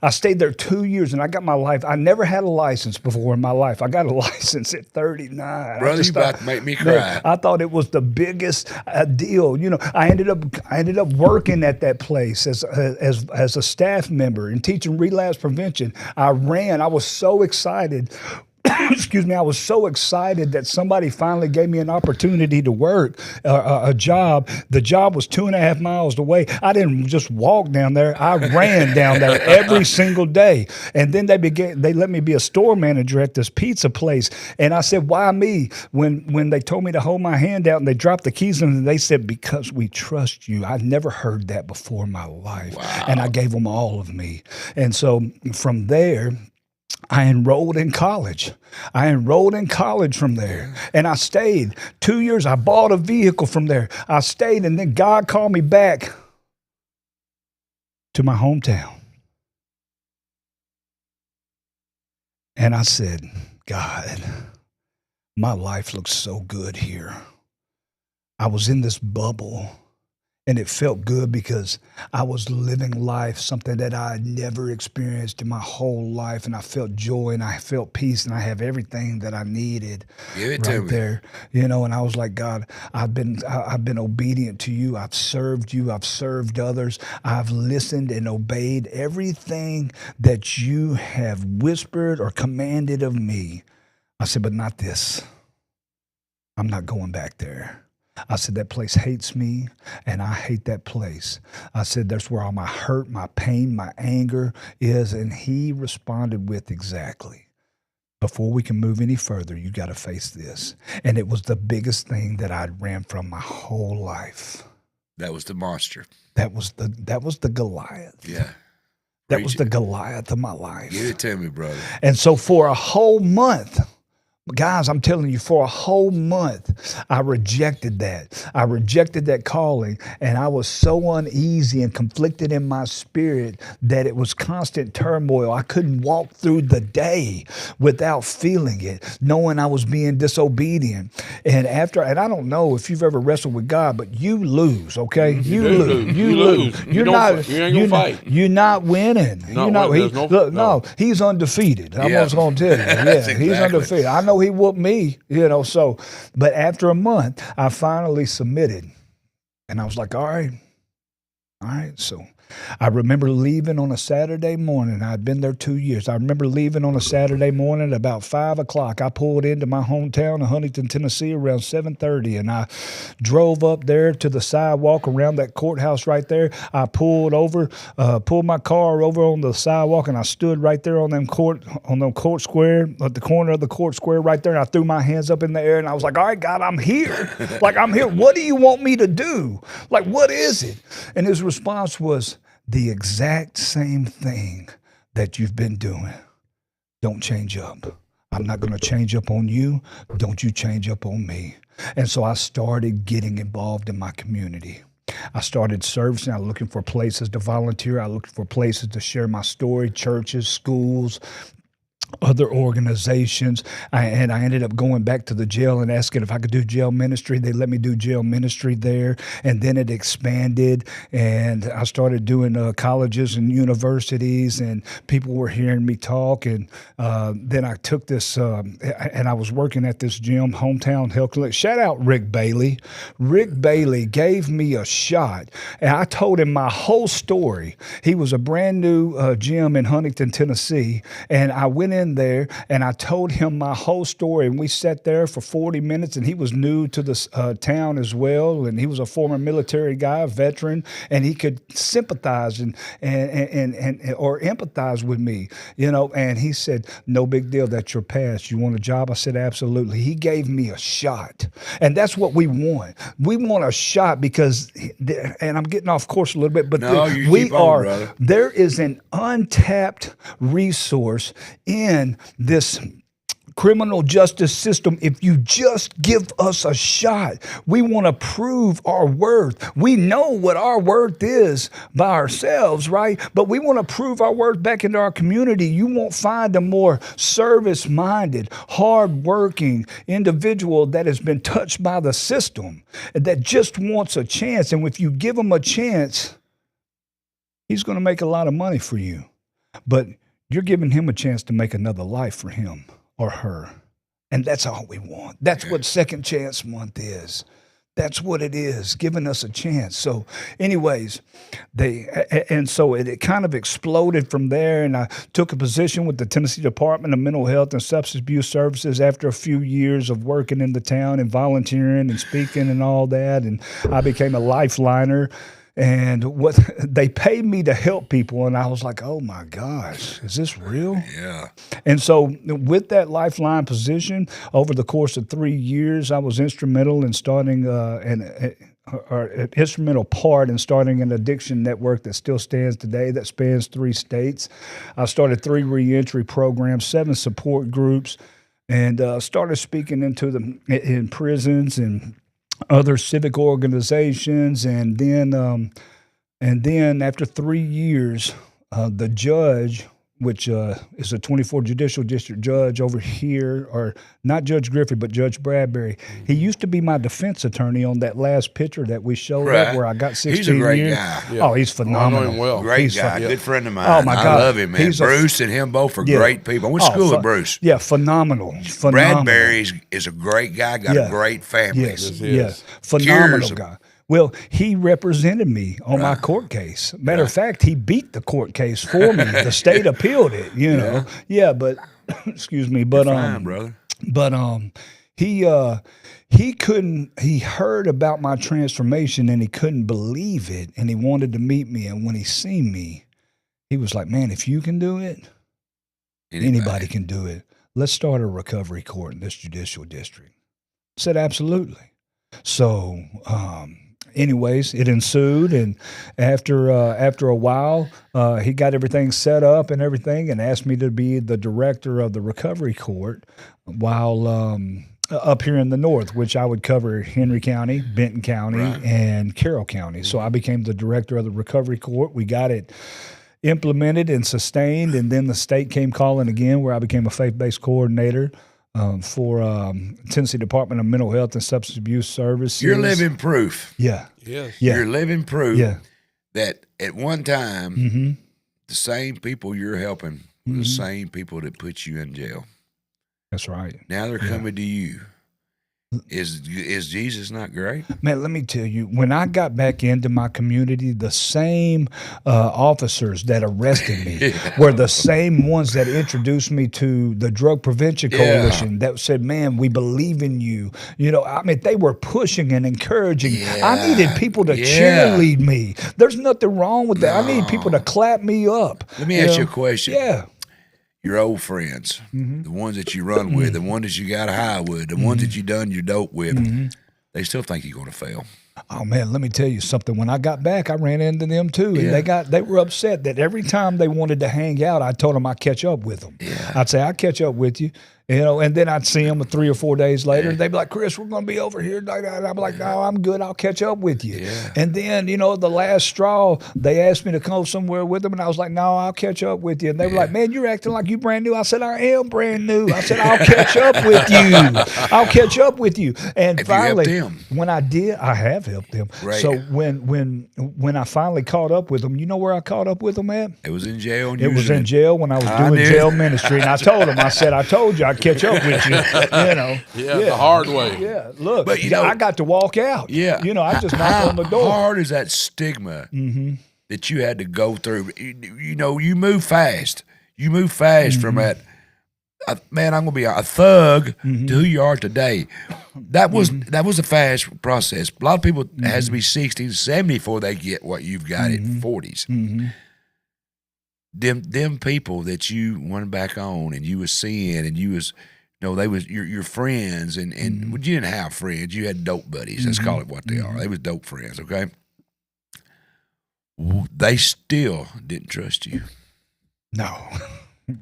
I stayed there 2 years and I got my life. I never had a license before in my life. I got a license at 39. Brother, you about to make me cry. Man, I thought it was the biggest deal. You know, I ended up working at that place as a staff member and teaching relapse prevention. I was so excited. Excuse me, I was so excited that somebody finally gave me an opportunity to work a job. The job was 2.5 miles away. I didn't just walk down there. I ran down there every single day. And then they let me be a store manager at this pizza place. And I said, why me? When they told me to hold my hand out and they dropped the keys in, and they said, because we trust you. I'd never heard that before in my life. Wow. And I gave them all of me. And so from there, I enrolled in college. From there. And I stayed 2 years. I bought a vehicle from there. I stayed, and then God called me back to my hometown. And I said, God, my life looks so good here. I was in this bubble. And it felt good because I was living life, something that I had never experienced in my whole life. And I felt joy and I felt peace and I have everything that I needed right there. You know, and I was like, God, I've been obedient to you. I've served you. I've served others. I've listened and obeyed everything that you have whispered or commanded of me. I said, but not this. I'm not going back there. I said, that place hates me, and I hate that place. I said, that's where all my hurt, my pain, my anger is. And he responded with, exactly. Before we can move any further, you got to face this. And it was the biggest thing that I'd ran from my whole life. That was the monster. That was the Goliath. Yeah. That was the Goliath of my life. Give it to me, brother. And so for a whole month, guys, I'm telling you, for a whole month, I rejected that. I rejected that calling, and I was so uneasy and conflicted in my spirit that it was constant turmoil. I couldn't walk through the day without feeling it, knowing I was being disobedient. And I don't know if you've ever wrestled with God, but you lose, okay? You lose. You're not winning. No, he's undefeated. I'm just going to tell you. Yeah, exactly. He's undefeated. I know he whooped me, but after a month, I finally submitted. And I was like, all right. So I remember leaving on a Saturday morning. I'd been there 2 years. I remember leaving on a Saturday morning at about 5 o'clock. I pulled into my hometown of Huntington, Tennessee around 7:30, and I drove up there to the sidewalk around that courthouse right there. I pulled my car over on the sidewalk, and I stood right there on the court square, at the corner of the court square right there, and I threw my hands up in the air, and I was like, all right, God, I'm here. I'm here. What do you want me to do? What is it? And his response was, the exact same thing that you've been doing. Don't change up. I'm not going to change up on you. Don't you change up on me. And so I started getting involved in my community. I started servicing. I was looking for places to volunteer. I looked for places to share my story, churches, schools, other organizations, and I ended up going back to the jail and asking if I could do jail ministry. They let me do jail ministry there, and then it expanded, and I started doing colleges and universities, and people were hearing me talk, and then I took this, and I was working at this gym, Hometown Health Clinic. Shout out Rick Bailey. Rick Bailey gave me a shot, and I told him my whole story. He was a brand new gym in Huntington, Tennessee, and I went in there and I told him my whole story, and we sat there for 40 minutes, and he was new to the town as well, and he was a former military guy, a veteran, and he could sympathize and or empathize with me, and he said, no big deal, that's your past. You want a job? I said, absolutely. He gave me a shot, and that's what we want. We want a shot because, and I'm getting off course a little bit, but there is an untapped resource in this criminal justice system. If you just give us a shot, we want to prove our worth. We know what our worth is by ourselves, right? But we want to prove our worth back into our community. You won't find a more service-minded, hard-working individual that has been touched by the system, that just wants a chance. And if you give him a chance, he's going to make a lot of money for you. But you're giving him a chance to make another life for him or her. And that's all we want. That's what Second Chance Month is. That's what it is, giving us a chance. So anyways, so it kind of exploded from there, and I took a position with the Tennessee Department of Mental Health and Substance Abuse Services after a few years of working in the town and volunteering and speaking and all that, and I became a lifeliner. And what they paid me to help people, and I was like, "Oh my gosh, is this real?" Yeah. And so, with that lifeline position, over the course of 3 years, I was instrumental in starting an instrumental part in starting an addiction network that still stands today, that spans 3 states. I started 3 reentry programs, 7 support groups, and started speaking in prisons and other civic organizations, and then after 3 years, the judge, which is a 24 Judicial District judge over here, or not Judge Griffey, but Judge Bradbury. He used to be my defense attorney on that last picture that we showed up where I got 16 years. He's a great guy. Yeah. Oh, he's phenomenal. I know him well. Great guy. Good friend of mine. Oh, my God. I love him, man. Bruce and him both are great people. I went to school with Bruce. Yeah, phenomenal. Bradbury is a great guy, got a great family. Yes. Phenomenal guy. Well, he represented me on my court case. Matter of fact, he beat the court case for me. The state appealed it, know. Yeah, but excuse me, but fine, brother. But he heard about my transformation and he couldn't believe it, and he wanted to meet me, and when he seen me, he was like, "Man, if you can do it, anybody can do it. Let's start a recovery court in this judicial district." I said, "Absolutely." So, anyways, it ensued, and after a while, he got everything set up and everything, and asked me to be the director of the recovery court while up here in the north, which I would cover Henry County, Benton County, and Carroll County. So I became the director of the recovery court. We got it implemented and sustained, and then the state came calling again, where I became a faith-based coordinator for Tennessee Department of Mental Health and Substance Abuse Services. You're living proof. Yeah. Yes. Yeah. You're living proof that at one time, the same people you're helping were the same people that put you in jail. That's right. Now they're coming to you. Is Jesus not great? Man, let me tell you, when I got back into my community, the same officers that arrested me were the same ones that introduced me to the Drug Prevention Coalition that said, "Man, we believe in you." I mean, they were pushing and encouraging. I needed people to cheerlead me. There's nothing wrong with that. I need people to clap me up. Let me ask you a question. Yeah. Your old friends, the ones that you run with, the ones that you got high with, the ones that you done your dope with, they still think you're going to fail. Oh man, let me tell you something. When I got back, I ran into them too, and they were upset that every time they wanted to hang out, I told them I'd catch up with them. I'd say, "I'll catch up with you." You know, and then I'd see them 3 or 4 days later. They'd be like, Chris, we're going to be over here. And I'm like, no, I'm good. I'll catch up with you. Yeah. And then, you know, the last straw, they asked me to go somewhere with them. And I was like, no, I'll catch up with you. And they were like, man, you're acting like you brand new. I said, I am brand new. I said, I'll catch up with you. I'll catch up with you. And Have finally, you helped them? when I did, I have helped them. Right. So when I finally caught up with them, you know where I caught up with them at? It was in jail. And It was in jail when I was doing knew. jail ministry. And I told him, I said, I told you I'd catch up with you. You know. Yeah, the hard way. Yeah, look, But, you know, I got to walk out. Yeah. You know, I just knocked on the door. How hard is that stigma that you had to go through? You know, you move fast. You move fast from that, man, I'm going to be a thug to who you are today. That was a fast process. A lot of people it has to be 60, 70 before they get what you've got in 40s. Them people that you went back on and you was seeing and you was, you know, they was your friends and well, you didn't have friends. You had dope buddies. Let's call it what they are. They was dope friends, okay? They still didn't trust you. No.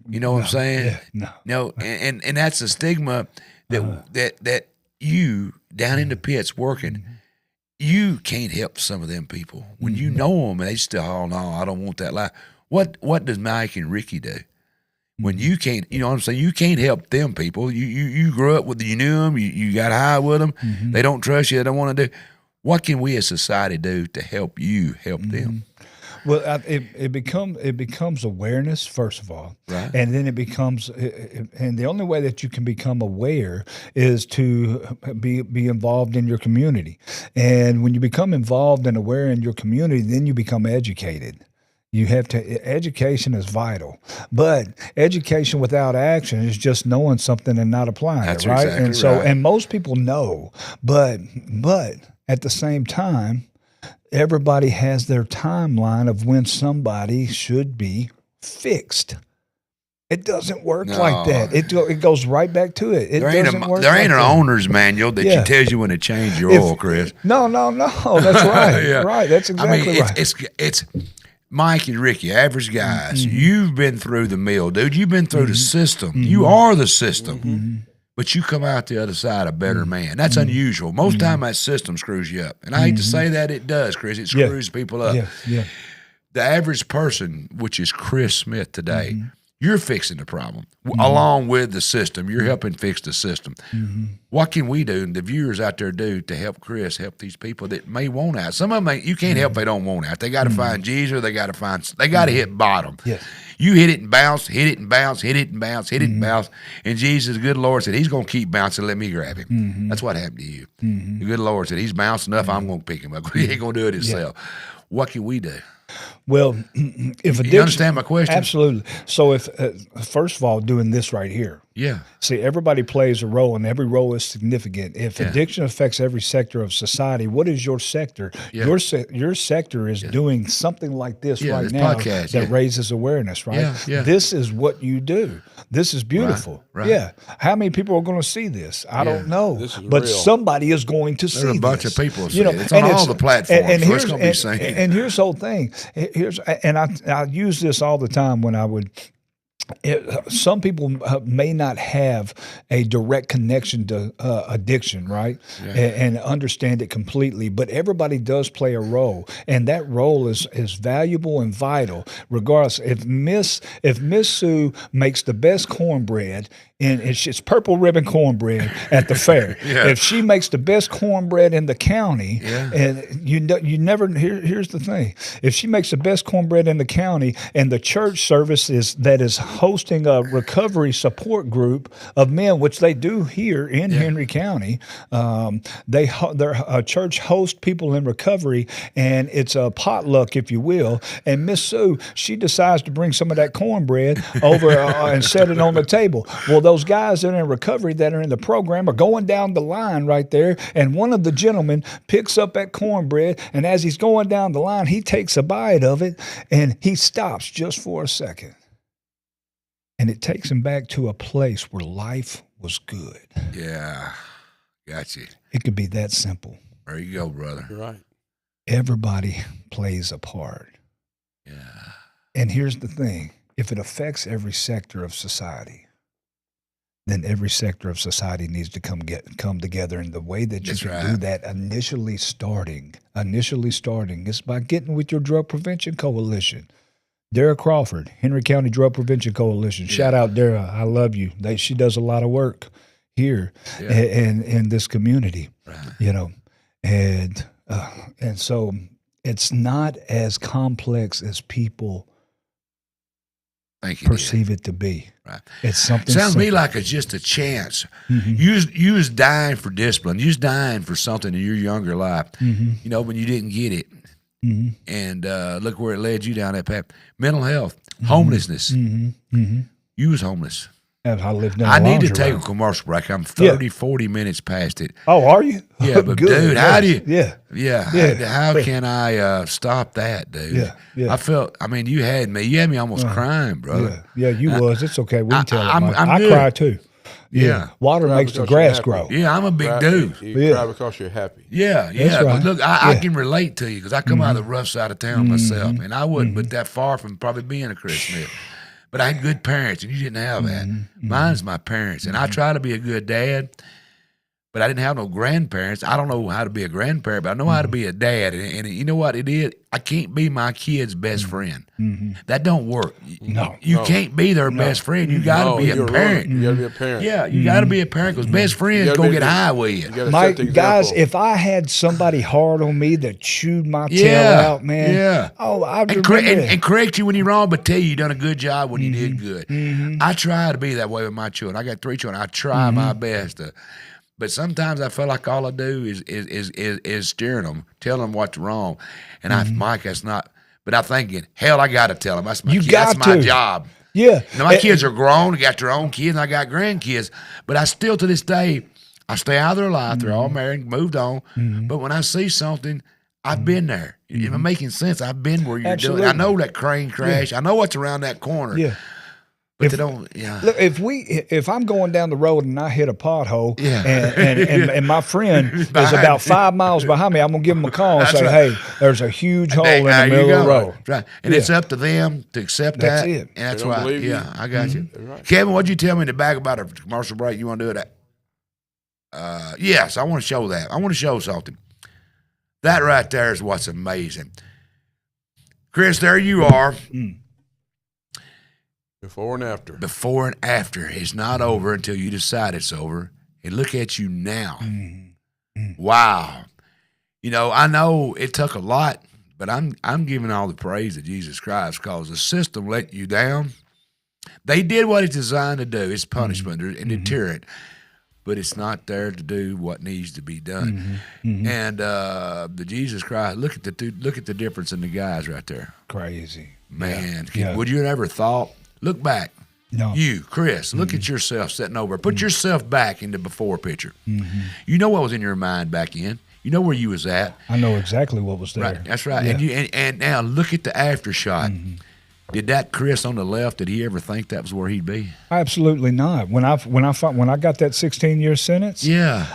You know what I'm saying? Yeah, no. And that's a stigma that you down in the pits working, you can't help some of them people. When you know them and they still, oh no, I don't want that life. What does Mike and Ricky do? When you can't, you know what I'm saying? You can't help them people. You grew up with, you knew them, you got high with them. They don't trust you. They don't want to do. What can we as society do to help you help them? Well, it becomes awareness first of all, Right. And then it becomes, and the only way that you can become aware is to be involved in your community. And when you become involved and aware in your community, then you become educated. You have to, education is vital, but education without action is just knowing something and not applying That's it, right? exactly And so, right. and most people know, but at the same time, everybody has their timeline of when somebody should be fixed. It doesn't work like that. It goes right back to it. There ain't an owner's manual that tells you when to change your oil, Chris. No. That's right. Right. That's exactly right. It's Mike and Ricky, average guys. You've been through the mill, dude. You've been through the system. You are the system. But you come out the other side a better man. That's unusual. Most time that system screws you up. And I hate to say that, it does, Chris. It screws people up. Yeah. The average person, which is Chris Smith today, you're fixing the problem along with the system. You're helping fix the system. What can we do, and the viewers out there do, to help Chris help these people that may want out? Some of them, you can't help they don't want out. They got to find Jesus. They got to hit bottom. Yes. You hit it and bounce, hit it and bounce, hit it and bounce, hit it and bounce. And Jesus, the good Lord, said, he's going to keep bouncing. Let me grab him. That's what happened to you. The good Lord said, he's bouncing enough, I'm going to pick him up. He ain't going to do it himself. What can we do? Well, if addiction, You understand my question? Absolutely. So if first of all, doing this right here. Yeah. See, everybody plays a role, and every role is significant. If addiction affects every sector of society, what is your sector? Yeah. Your sector is doing something like this right this now podcast, that raises awareness, right? Yeah. This is what you do. This is beautiful. Right. Yeah. How many people are going to see this? I don't know. This is but real. somebody is going to see There's a bunch this. of people see You know, it. It's on and all the platforms, so it's gonna be seen. And here's the whole thing. I use this all the time when I would. Some people may not have a direct connection to addiction, right? And understand it completely, but everybody does play a role, and that role is valuable and vital. Regardless, if Miss Sue makes the best cornbread, and it's purple ribbon cornbread at the fair, if she makes the best cornbread in the county, and you never here's the thing: if she makes the best cornbread in the county, and the church service is hosting a recovery support group of men, which they do here in Henry County. Their church hosts people in recovery, and it's a potluck, if you will. And Miss Sue, she decides to bring some of that cornbread over and set it on the table. Well, those guys that are in recovery that are in the program are going down the line right there, and one of the gentlemen picks up that cornbread, and as he's going down the line, he takes a bite of it, and he stops just for a second. And it takes him back to a place where life was good. Yeah. Got you. It could be that simple. There you go, brother. You're right. Everybody plays a part. Yeah. And here's the thing. If it affects every sector of society, then every sector of society needs to come together. And the way that you That's can right. do that initially starting is by getting with your drug prevention coalition. Dara Crawford, Henry County Drug Prevention Coalition. Shout out Dara. I love you. She does a lot of work here in this community, Right. And so it's not as complex as people Thank you, perceive it to be. Right. It's something Sounds to me simple. like it's just a chance. You was dying for discipline. You was dying for something in your younger life. You know, when you didn't get it. And look where it led you down that path. Mental health, homelessness. You was homeless. I lived in a I need to laundry take room. a commercial break. I'm 30, 40 minutes past it. Oh, are you? Yeah, but Good. dude, how do you? Yeah. How can I stop that, dude? Yeah. I felt. I mean, you had me almost crying, brother. Yeah, you was. It's okay. We can tell it, I'm Mike. good. I cry too. Yeah. Water Cry makes the because you're grass happy. grow. Yeah, I'm a big dude. You cry because you're happy. Yeah. That's right. But look, I Yeah. can relate to you because I come out of the rough side of town myself, and I wasn't but that far from probably being a Chris Smith. But I had good parents, and you didn't have that. Mine's my parents, and I try to be a good dad, but I didn't have no grandparents. I don't know how to be a grandparent, but I know how to be a dad. And you know what it is? I can't be my kid's best friend. That don't work. You can't be their best friend. You got to be a parent. You got to be a parent. Yeah, you got to be a parent because best friends gotta go be get the- high with you. You got to Mike, set the guys, example. if I had somebody hard on me that chewed my tail Yeah, out, man. yeah. Oh, I And, remember that. and correct you when you're wrong, but tell you done a good job when you did good. I try to be that way with my children. I got 3 children. I try my best to, but sometimes I feel like all I do is steering them, telling them what's wrong. And Mike, that's not. But I'm thinking, hell, I got to tell them. That's my You kid. got That's my to. job. Yeah. Now, my kids are grown, they got their own kids, and I got grandkids. But I still, to this day, I stay out of their life. They're all married, moved on. But when I see something, I've been there. If I'm making sense, I've been where you're Absolutely. doing. I know that crane crash. I know what's around that corner. Yeah. But they don't. Yeah. Look, if I'm going down the road and I hit a pothole, Yeah. and my friend is Behind about you. 5 miles behind me, I'm gonna give him a call and That's say, right. "Hey, there's a huge hole in There the you middle of the go. road." Right. And it's up to them to accept That's that. it. And that's They don't why. believe you. Yeah, I got you. That's right. Kevin, what'd you tell me in the back about a commercial break? You want to do it? Yes, I want to show that. I want to show something. That right there is what's amazing. Chris, there you are. Before and after. Before and after. It's not over until you decide it's over. And look at you now. Wow. You know, I know it took a lot, but I'm giving all the praise to Jesus Christ because the system let you down. They did what it's designed to do. It's punishment and deterrent, but it's not there to do what needs to be done. And the Jesus Christ, look at the difference in the guys right there. Crazy, Man, Yeah. would you have ever thought? Look back. No. You, Chris, look at yourself sitting over. Put yourself back in the before picture. You know what was in your mind back then. You know where you was at. I know exactly what was there. Right. That's right. Yeah. And now look at the after shot. Did that Chris on the left? Did he ever think that was where he'd be? Absolutely not. When I got that 16-year sentence, Yeah.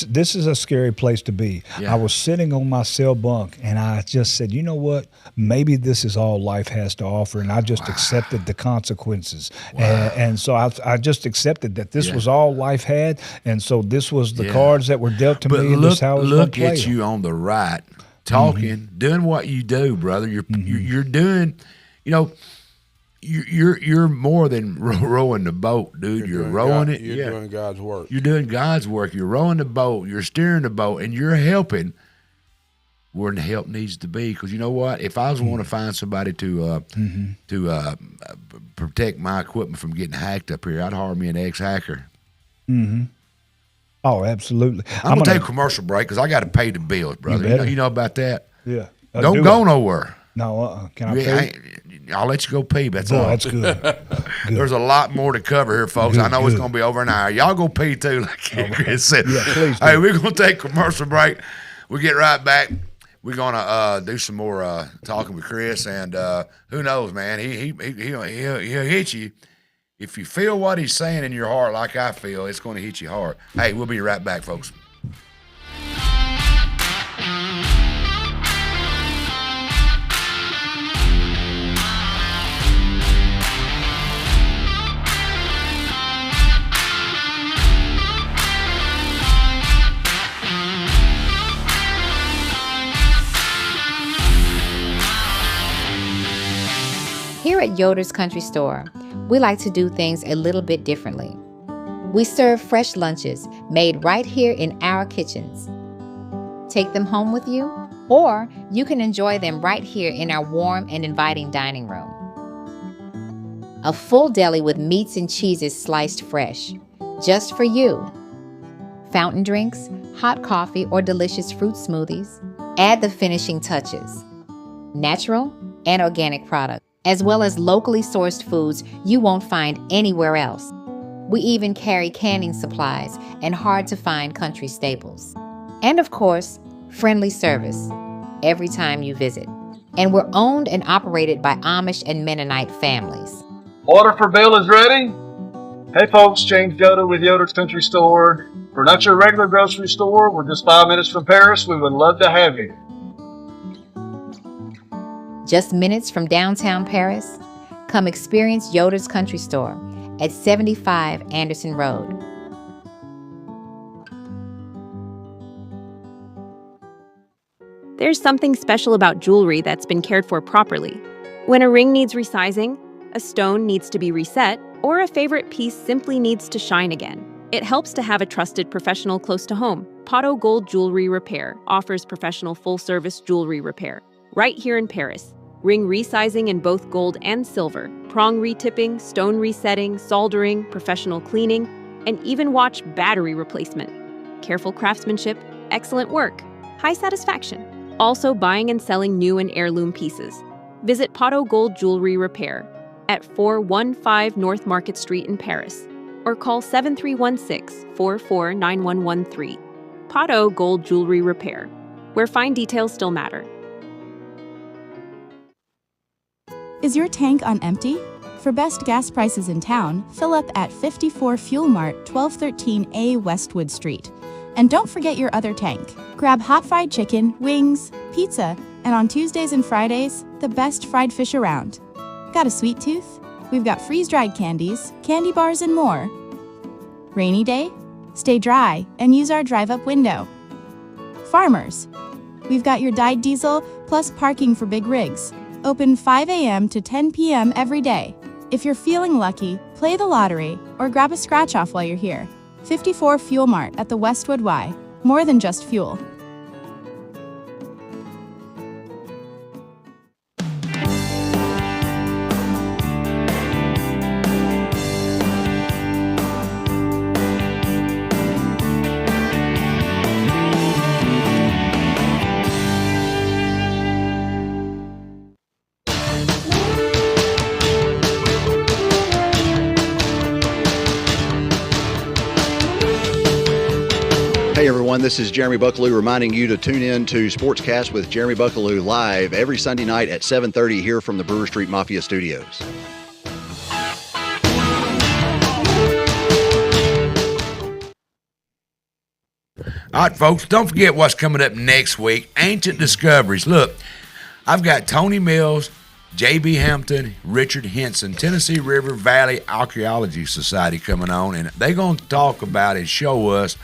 this is a scary place to be. Yeah. I was sitting on my cell bunk and I just said, you know what? Maybe this is all life has to offer, and I just accepted the consequences. And so I just accepted that this was all life had, and so this was the cards that were dealt to But me. And this is how I was gonna look play at them. you on the right, talking, doing what you do, brother. You're doing. You know, you're more than rowing the boat, dude. You're rowing it. You're doing God's work. You're doing God's work. You're rowing the boat. You're steering the boat, and you're helping where the help needs to be. Because you know what? If I was want to find somebody to protect my equipment from getting hacked up here, I'd hire me an ex-hacker. Oh, absolutely. I'm gonna take a commercial break because I got to pay the bills, brother. better. You know about that. Yeah. Don't go nowhere. No, can I Yeah, pay? I'll let you go pee. That's Boy, all. that's good. There's a lot more to cover here, folks. I know it's good. going to be over an hour. Y'all go pee too, like Chris said. Yeah, please do. Hey, we're going to take a commercial break. We'll get right back. We're going to do some more talking with Chris, and who knows, man? He'll hit you. If you feel what he's saying in your heart, like I feel, it's going to hit you hard. Hey, we'll be right back, folks. Here at Yoder's Country Store, we like to do things a little bit differently. We serve fresh lunches made right here in our kitchens. Take them home with you, or you can enjoy them right here in our warm and inviting dining room. A full deli with meats and cheeses sliced fresh, just for you. Fountain drinks, hot coffee, or delicious fruit smoothies. Add the finishing touches. Natural and organic products, as well as locally sourced foods you won't find anywhere else. We even carry canning supplies and hard-to-find country staples. And of course, friendly service every time you visit. And we're owned and operated by Amish and Mennonite families. Order for Bill is ready. Hey folks, James Yoder with Yoder's Country Store. We're not your regular grocery store. We're just 5 minutes from Paris. We would love to have you. Just minutes from downtown Paris, come experience Yoder's Country Store at 75 Anderson Road. There's something special about jewelry that's been cared for properly. When a ring needs resizing, a stone needs to be reset, or a favorite piece simply needs to shine again, it helps to have a trusted professional close to home. Potto Gold Jewelry Repair offers professional full-service jewelry repair right here in Paris. Ring resizing in both gold and silver, prong retipping, stone resetting, soldering, professional cleaning, and even watch battery replacement. Careful craftsmanship, excellent work, high satisfaction. Also buying and selling new and heirloom pieces. Visit Potto Gold Jewelry Repair at 415 North Market Street in Paris, or call 7316-449113. Potto Gold Jewelry Repair, where fine details still matter. Is your tank on empty? For best gas prices in town, fill up at 54 Fuel Mart, 1213A Westwood Street. And don't forget your other tank. Grab hot fried chicken, wings, pizza, and on Tuesdays and Fridays, the best fried fish around. Got a sweet tooth? We've got freeze-dried candies, candy bars, and more. Rainy day? Stay dry and use our drive-up window. Farmers, we've got your dyed diesel plus parking for big rigs. Open 5 a.m. to 10 p.m. every day. If you're feeling lucky, play the lottery or grab a scratch-off while you're here. 54 Fuel Mart at the Westwood Y. More than just fuel. Hey everyone, this is Jeremy Buckaloo reminding you to tune in to Sportscast with Jeremy Buckaloo live every Sunday night at 7:30 here from the Brewer Street Mafia Studios. All right, folks, don't forget what's coming up next week. Ancient Discoveries. Look, I've got Tony Mills, J.B. Hampton, Richard Henson, Tennessee River Valley Archaeology Society coming on, and they're going to talk about and show us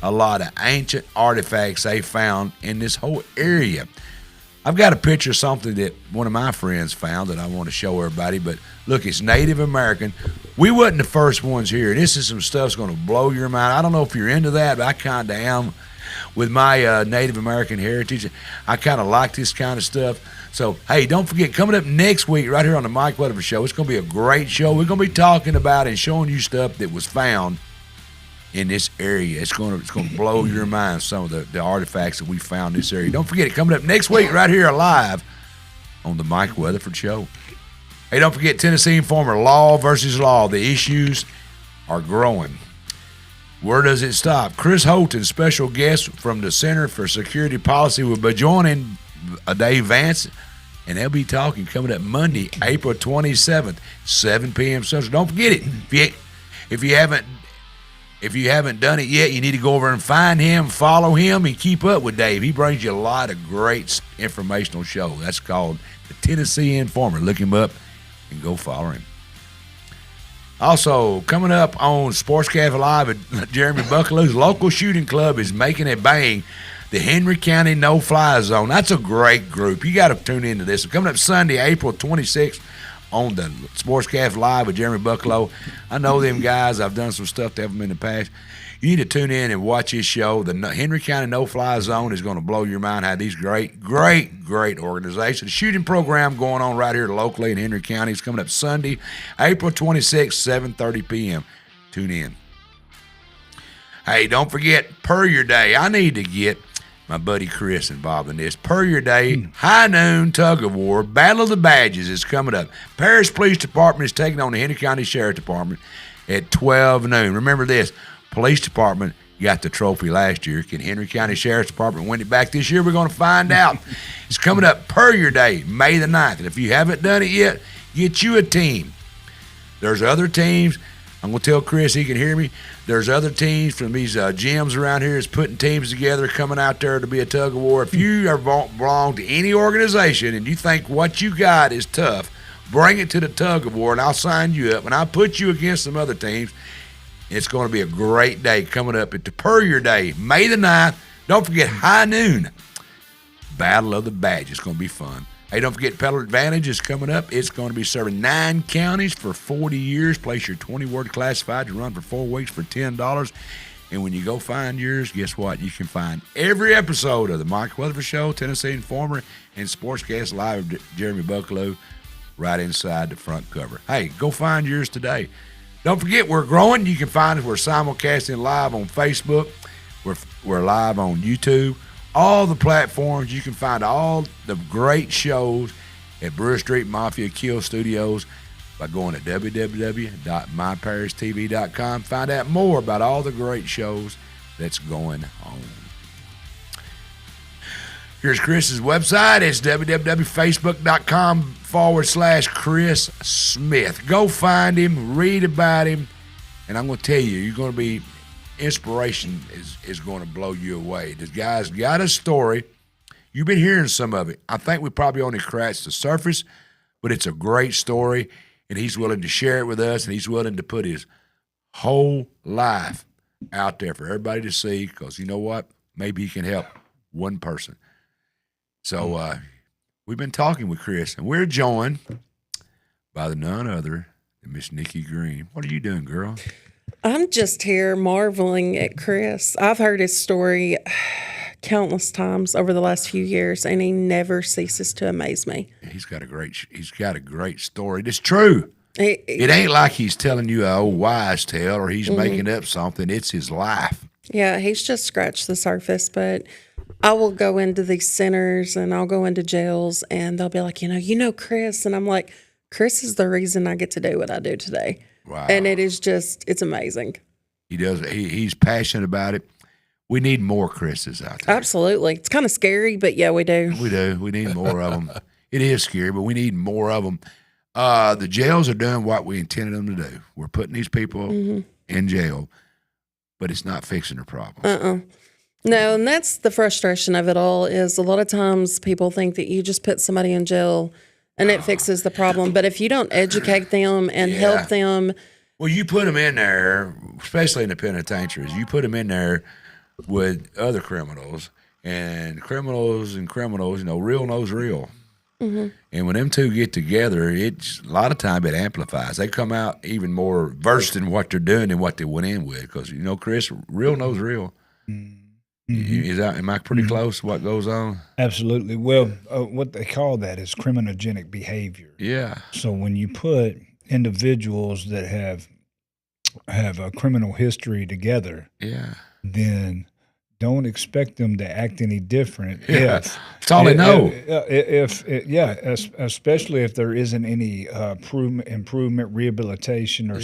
a lot of ancient artifacts they found in this whole area. I've got a picture of something that one of my friends found that I want to show everybody, but look, it's Native American. We wasn't the first ones here. This is some stuff that's going to blow your mind. I don't know if you're into that, but I kind of am with my Native American heritage. I kind of like this kind of stuff. So, hey, don't forget, coming up next week right here on the Mike Weatherford Show, it's going to be a great show. We're going to be talking about and showing you stuff that was found in this area. It's going to blow your mind, some of the artifacts that we found in this area. Don't forget it, coming up next week right here live on the Mike Weatherford Show. Hey, don't forget Tennessee Informer, law versus law. The issues are growing. Where does it stop? Chris Holton, special guest from the Center for Security Policy, will be joining Dave Vance, and they'll be talking coming up Monday, April 27th, 7 p.m. Central. Don't forget it. If you haven't done it yet, you need to go over and find him, follow him, and keep up with Dave. He brings you a lot of great informational show. That's called the Tennessee Informer. Look him up and go follow him. Also, coming up on Sportscast Live at Jeremy Buckaloo's local shooting club is making a bang. The Henry County No-Fly Zone. That's a great group. You got to tune into this. Coming up Sunday, April 26th on the Sportscast Live with Jeremy Bucklow. I know them guys. I've done some stuff to help them in the past. You need to tune in and watch his show. The Henry County No-Fly Zone is going to blow your mind. How these great organizations. Shooting program going on right here locally in Henry County. It's coming up Sunday, April 26th, 7:30 p.m. Tune in. Hey, don't forget, Per Your Day. I need to get my buddy Chris involved in this. Per Your Day, High Noon Tug of War, Battle of the Badges is coming up. Paris Police Department is taking on the Henry County Sheriff Department at 12 noon. Remember this, Police Department got the trophy last year. Can Henry County Sheriff's Department win it back this year? We're going to find out. It's coming up Per Your Day, May the 9th. And if you haven't done it yet, get you a team. There's other teams. I'm going to tell Chris he can hear me. There's other teams from these gyms around here that's putting teams together, coming out there to be a tug of war. If you are belong to any organization and you think what you got is tough, bring it to the tug of war, and I'll sign you up, and I'll put you against some other teams. It's going to be a great day coming up at the Per Your Day, May the 9th. Don't forget, High Noon, Battle of the Badges. It's going to be fun. Hey, don't forget, Pedal Advantage is coming up. It's going to be serving 9 counties for 40 years. Place your 20-word classified to run for 4 weeks for $10. And when you go find yours, guess what? You can find every episode of the Mike Weatherford Show, Tennessee Informer, and Sportscast Live with Jeremy Bucklow right inside the front cover. Hey, go find yours today. Don't forget, we're growing. You can find us. We're simulcasting live on Facebook. We're live on YouTube. All the platforms. You can find all the great shows at Brewer Street Mafia Kill Studios by going to www.myparistv.com. Find out more about all the great shows that's going on. Here's Chris's website. It's www.facebook.com/Chris Smith. Go find him, read about him, and I'm going to tell you, you're going to be inspiration is going to blow you away. This guy's got a story. You've been hearing some of it. I think we probably only scratched the surface, but it's a great story, and he's willing to share it with us, and he's willing to put his whole life out there for everybody to see, because you know what? Maybe he can help one person. So we've been talking with Chris, and we're joined by the none other than Miss Nikki Green. What are you doing, girl? I'm just here marveling at Chris. I've heard his story countless times over the last few years, and he never ceases to amaze me. He's got a great story. It's true. It ain't like he's telling you an old wise tale or he's making up something. It's his life. Yeah, he's just scratched the surface, but I will go into these centers and I'll go into jails, and they'll be like, you know Chris, and I'm like, Chris is the reason I get to do what I do today. Wow. And it is just, it's amazing. He does. He's passionate about it. We need more Chris's out there. Absolutely. It's kind of scary, but yeah, we do. We do. We need more of them. It is scary, but we need more of them. The jails are doing what we intended them to do. We're putting these people in jail, but it's not fixing their problem. No, and that's the frustration of it all, is a lot of times people think that you just put somebody in jail and it fixes the problem. But if you don't educate them and help them. Well, you put them in there, especially in the penitentiaries, you put them in there with other criminals, and criminals, real knows real. And when them two get together, it's a lot of time it amplifies. They come out even more versed in what they're doing than what they went in with. Because, Chris, real knows real. Am I pretty close to what goes on? Absolutely. Well, what they call that is criminogenic behavior. Yeah. So when you put individuals that have a criminal history together, then don't expect them to act any different. Yeah. That's all they know. Especially if there isn't any improvement, rehabilitation, or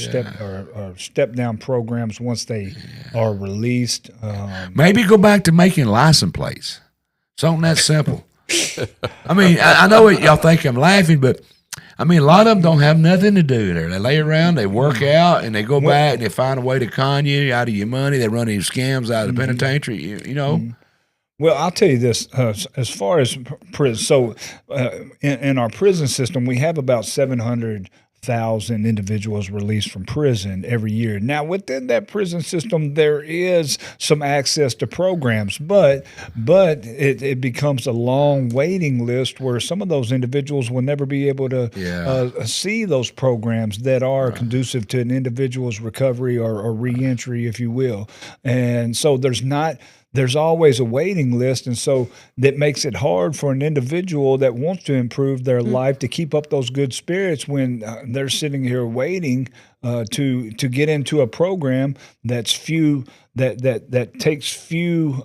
step down programs once they are released. Maybe go back to making license plates. Something that simple. I mean, I know y'all think I'm laughing, but I mean, a lot of them don't have nothing to do there. They lay around, they work out, and they go back and they find a way to con you out of your money. They run these scams out of the penitentiary, Well, I'll tell you this, as far as prison, so in our prison system, we have about 700 thousand individuals released from prison every year. Now, within that prison system, there is some access to programs, but it becomes a long waiting list where some of those individuals will never be able to see those programs that are conducive to an individual's recovery or reentry, if you will. And so there's always a waiting list, and so that makes it hard for an individual that wants to improve their life to keep up those good spirits when they're sitting here waiting to get into a program that takes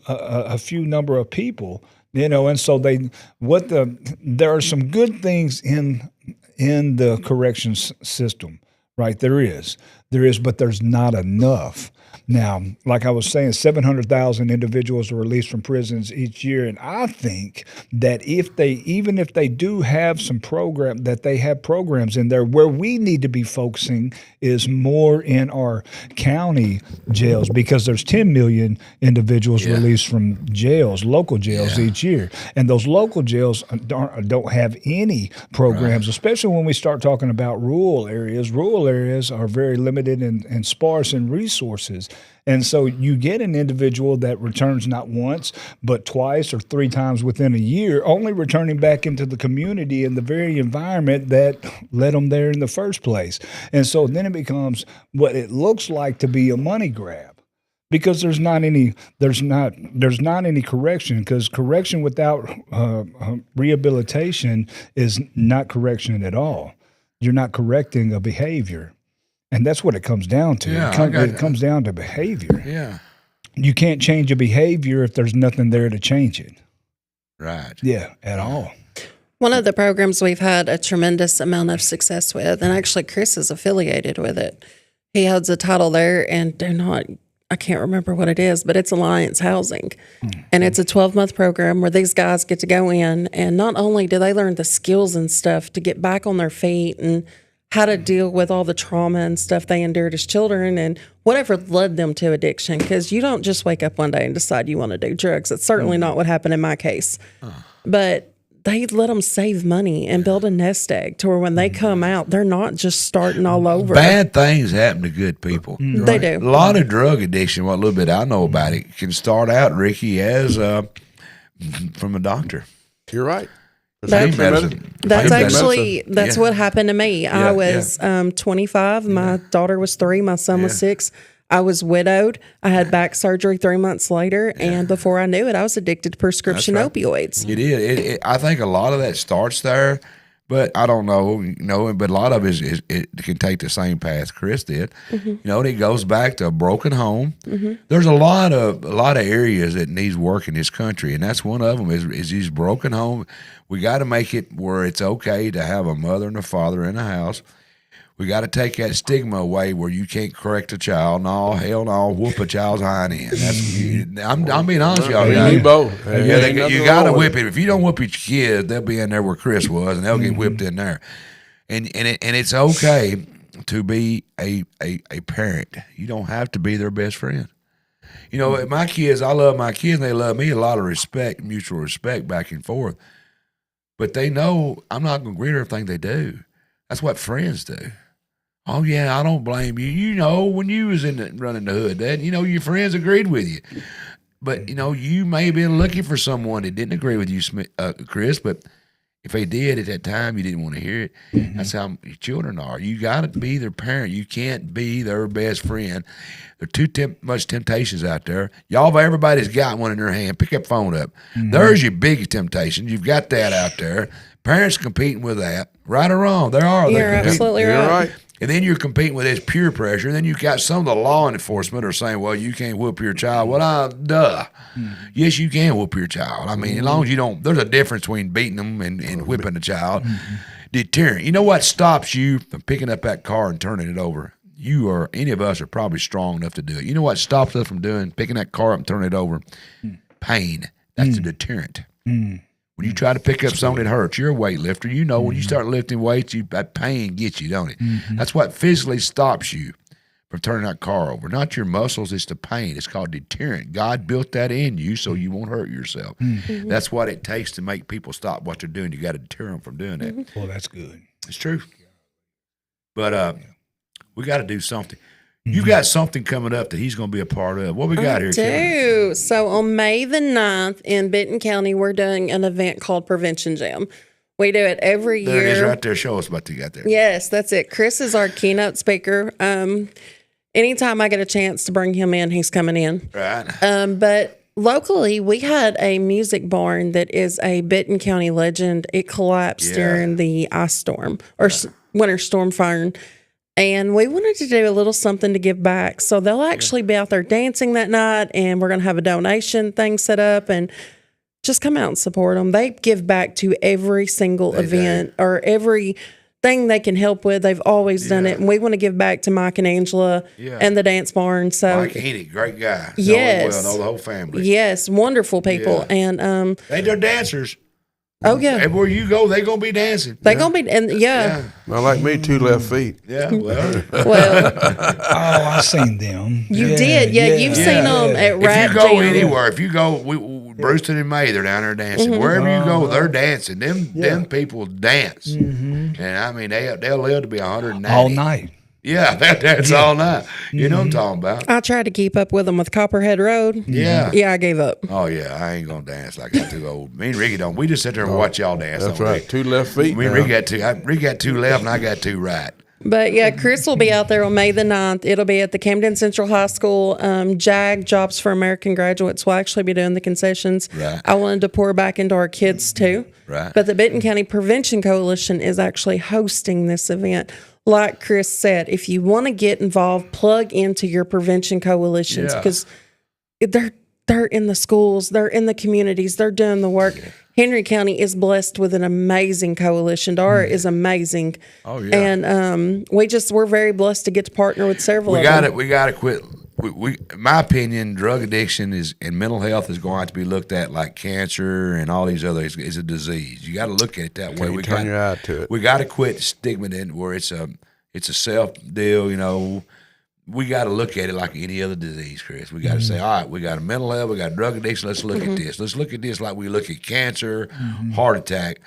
a few number of people, and so there are some good things in the corrections system, right? There is, but there's not enough. Now, like I was saying, 700,000 individuals are released from prisons each year, and I think that even if they do have some program, that they have programs in there, where we need to be focusing is more in our county jails, because there's 10 million individuals released from jails, local jails each year, and those local jails don't have any programs, especially when we start talking about rural areas. Rural areas are very limited and sparse in resources. And so you get an individual that returns not once, but twice or three times within a year, only returning back into the community in the very environment that led them there in the first place. And so then it becomes what it looks like to be a money grab, because there's not any correction, because correction without rehabilitation is not correction at all. You're not correcting a behavior. And that's what it comes down to. It comes down to behavior. Yeah. You can't change a behavior if there's nothing there to change it. Right. Yeah, at all. One of the programs we've had a tremendous amount of success with, and actually Chris is affiliated with it. He holds a title there, and I can't remember what it is, but it's Alliance Housing. And it's a 12-month program where these guys get to go in, and not only do they learn the skills and stuff to get back on their feet and how to deal with all the trauma and stuff they endured as children and whatever led them to addiction. Because you don't just wake up one day and decide you want to do drugs. It's certainly not what happened in my case. But they let them save money and build a nest egg to where when they come out, they're not just starting all over. Bad things happen to good people. Right? They do. A lot of drug addiction, what little bit I know about it, can start out, Ricky, as from a doctor. You're right. That's what happened to me. I was 25. My daughter was 3. My son was 6. I was widowed. I had back surgery 3 months later, and before I knew it, I was addicted to prescription opioids. It is. I think a lot of that starts there, but I don't know. But a lot of it can take the same path Chris did. And it goes back to a broken home. There's a lot of areas that needs work in this country, and that's one of them is these broken homes. We got to make it where it's okay to have a mother and a father in the house. We got to take that stigma away where you can't correct a child. No, hell no, whoop a child's hind end. I'm being honest with y'all. You both. You got to whip it. If you don't whip your kids, they'll be in there where Chris was, and they'll get whipped in there. And it's okay to be a parent. You don't have to be their best friend. My kids, I love my kids, and they love me. A lot of respect, mutual respect back and forth. But they know I'm not going to agree with everything they do. That's what friends do. Oh, yeah, I don't blame you. When you was running the hood, Dad, your friends agreed with you. But, you may have been looking for someone that didn't agree with you, Chris, but if they did at that time, you didn't want to hear it. That's how your children are. You got to be their parent. You can't be their best friend. There are too much temptations out there. Everybody's got one in their hand. Pick that phone up. There's your biggest temptation. You've got that out there. Parents competing with that, right or wrong. There are. You're absolutely right. And then you're competing with this peer pressure. And then you've got some of the law enforcement are saying, well, you can't whoop your child. Well, yes, you can whoop your child. I mean, as long as you don't, there's a difference between beating them and whipping a child. Deterrent. You know what stops you from picking up that car and turning it over? Any of us are probably strong enough to do it. You know what stops us from picking that car up and turning it over? Pain. That's a deterrent. When you try to pick up something that hurts, you're a weightlifter. When you start lifting weights, that pain gets you, don't it? That's what physically stops you from turning that car over. Not your muscles, it's the pain. It's called deterrent. God built that in you so you won't hurt yourself. That's what it takes to make people stop what they're doing. You got to deter them from doing that. Well, that's good. It's true. But we got to do something. You got something coming up that he's going to be a part of. What we got here, Kelly? So on May the 9th in Benton County, we're doing an event called Prevention Jam. We do it every year. There it is right there. Show us what you got there. Yes, that's it. Chris is our keynote speaker. Anytime I get a chance to bring him in, he's coming in. Right. But locally, we had a music barn that is a Benton County legend. It collapsed during the ice storm or winter storm fire. And we wanted to do a little something to give back. So they'll actually be out there dancing that night, and we're going to have a donation thing set up, and just come out and support them. They give back to every single event or every thing they can help with. They've always done it. And we want to give back to Mike and Angela and the dance barn. So Mike Heaney, great guy. Yes. Know the whole family. Yes, wonderful people. And they're dancers. Oh, yeah. Everywhere you go, they're going to be dancing. They're going to be, and Not like me, 2 left feet. Yeah, well. I seen them. You did. You've seen them at Rap If you go Jam. anywhere, if you go, Brewston and May, they're down there dancing. Wherever you go, they're dancing. Them people dance. And I mean, they'll live to be 190. All night. Yeah, that's all night. You know what I'm talking about. I tried to keep up with them with Copperhead Road. Yeah. Yeah, I gave up. Oh, yeah, I ain't going to dance like I'm too old. Me and Ricky don't. We just sit there and watch y'all dance. That's right. We? 2 left feet. Me and Ricky got 2 left, and I got 2 right. But yeah, Chris will be out there on May the 9th. It'll be at the Camden Central High School. JAG, Jobs for American Graduates, will actually be doing the concessions. Right. I wanted to pour back into our kids too. Right. But the Benton County Prevention Coalition is actually hosting this event. Like Chris said, if you want to get involved, plug into your prevention coalitions because they're in the schools, they're in the communities, they're doing the work. Henry County is blessed with an amazing coalition. Dara is amazing. Oh yeah. And we're very blessed to get to partner with several. We got to quit. In my opinion, drug addiction and mental health is going to have to be looked at like cancer and all these other. It's a disease. You got to look at it that way. Turn your eye to it. We got to quit stigma in where it's a self deal. You know, we got to look at it like any other disease, Chris. We got to say, all right, we got a mental health, we got drug addiction. Let's look at this. Let's look at this like we look at cancer, heart attack.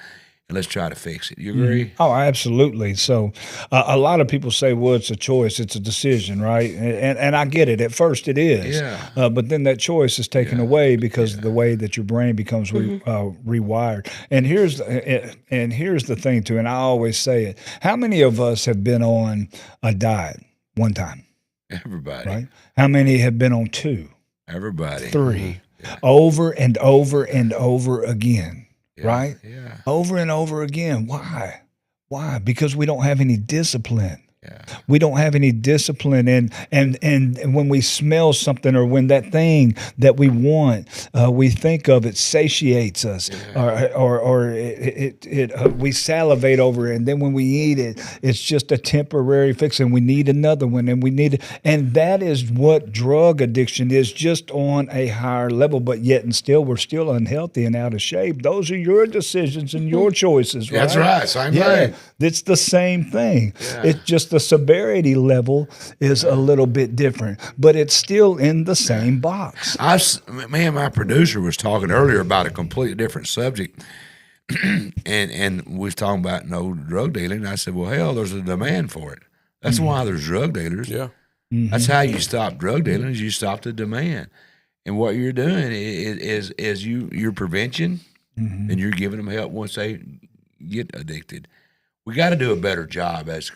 And let's try to fix it. You agree? Oh, absolutely. So a lot of people say, well, it's a choice. It's a decision, right? And I get it. At first it is. Yeah. But then that choice is taken away because of the way that your brain becomes rewired. And here's the thing, too, and I always say it. How many of us have been on a diet one time? Everybody. Right? How many have been on 2? Everybody. 3. Over and over and over again. Right? Yeah. Over and over again. Why? Because we don't have any discipline. Yeah. We don't have any discipline, and when we smell something or when that thing that we want, we think of it satiates us, or we salivate over it, and then when we eat it, it's just a temporary fix, and we need another one, and we need it, and that is what drug addiction is, just on a higher level. But yet and still, we're still unhealthy and out of shape. Those are your decisions and your choices, right? That's right. Same thing. It's the same thing. Yeah. It's just the severity level is a little bit different, but it's still in the same box. My producer was talking earlier about a completely different subject, and we was talking about drug dealing. And I said, well, hell, there's a demand for it. That's why there's drug dealers. Yeah. That's how you stop drug dealing, is you stop the demand. And what you're doing is you're prevention, and you're giving them help once they get addicted. We got to do a better job as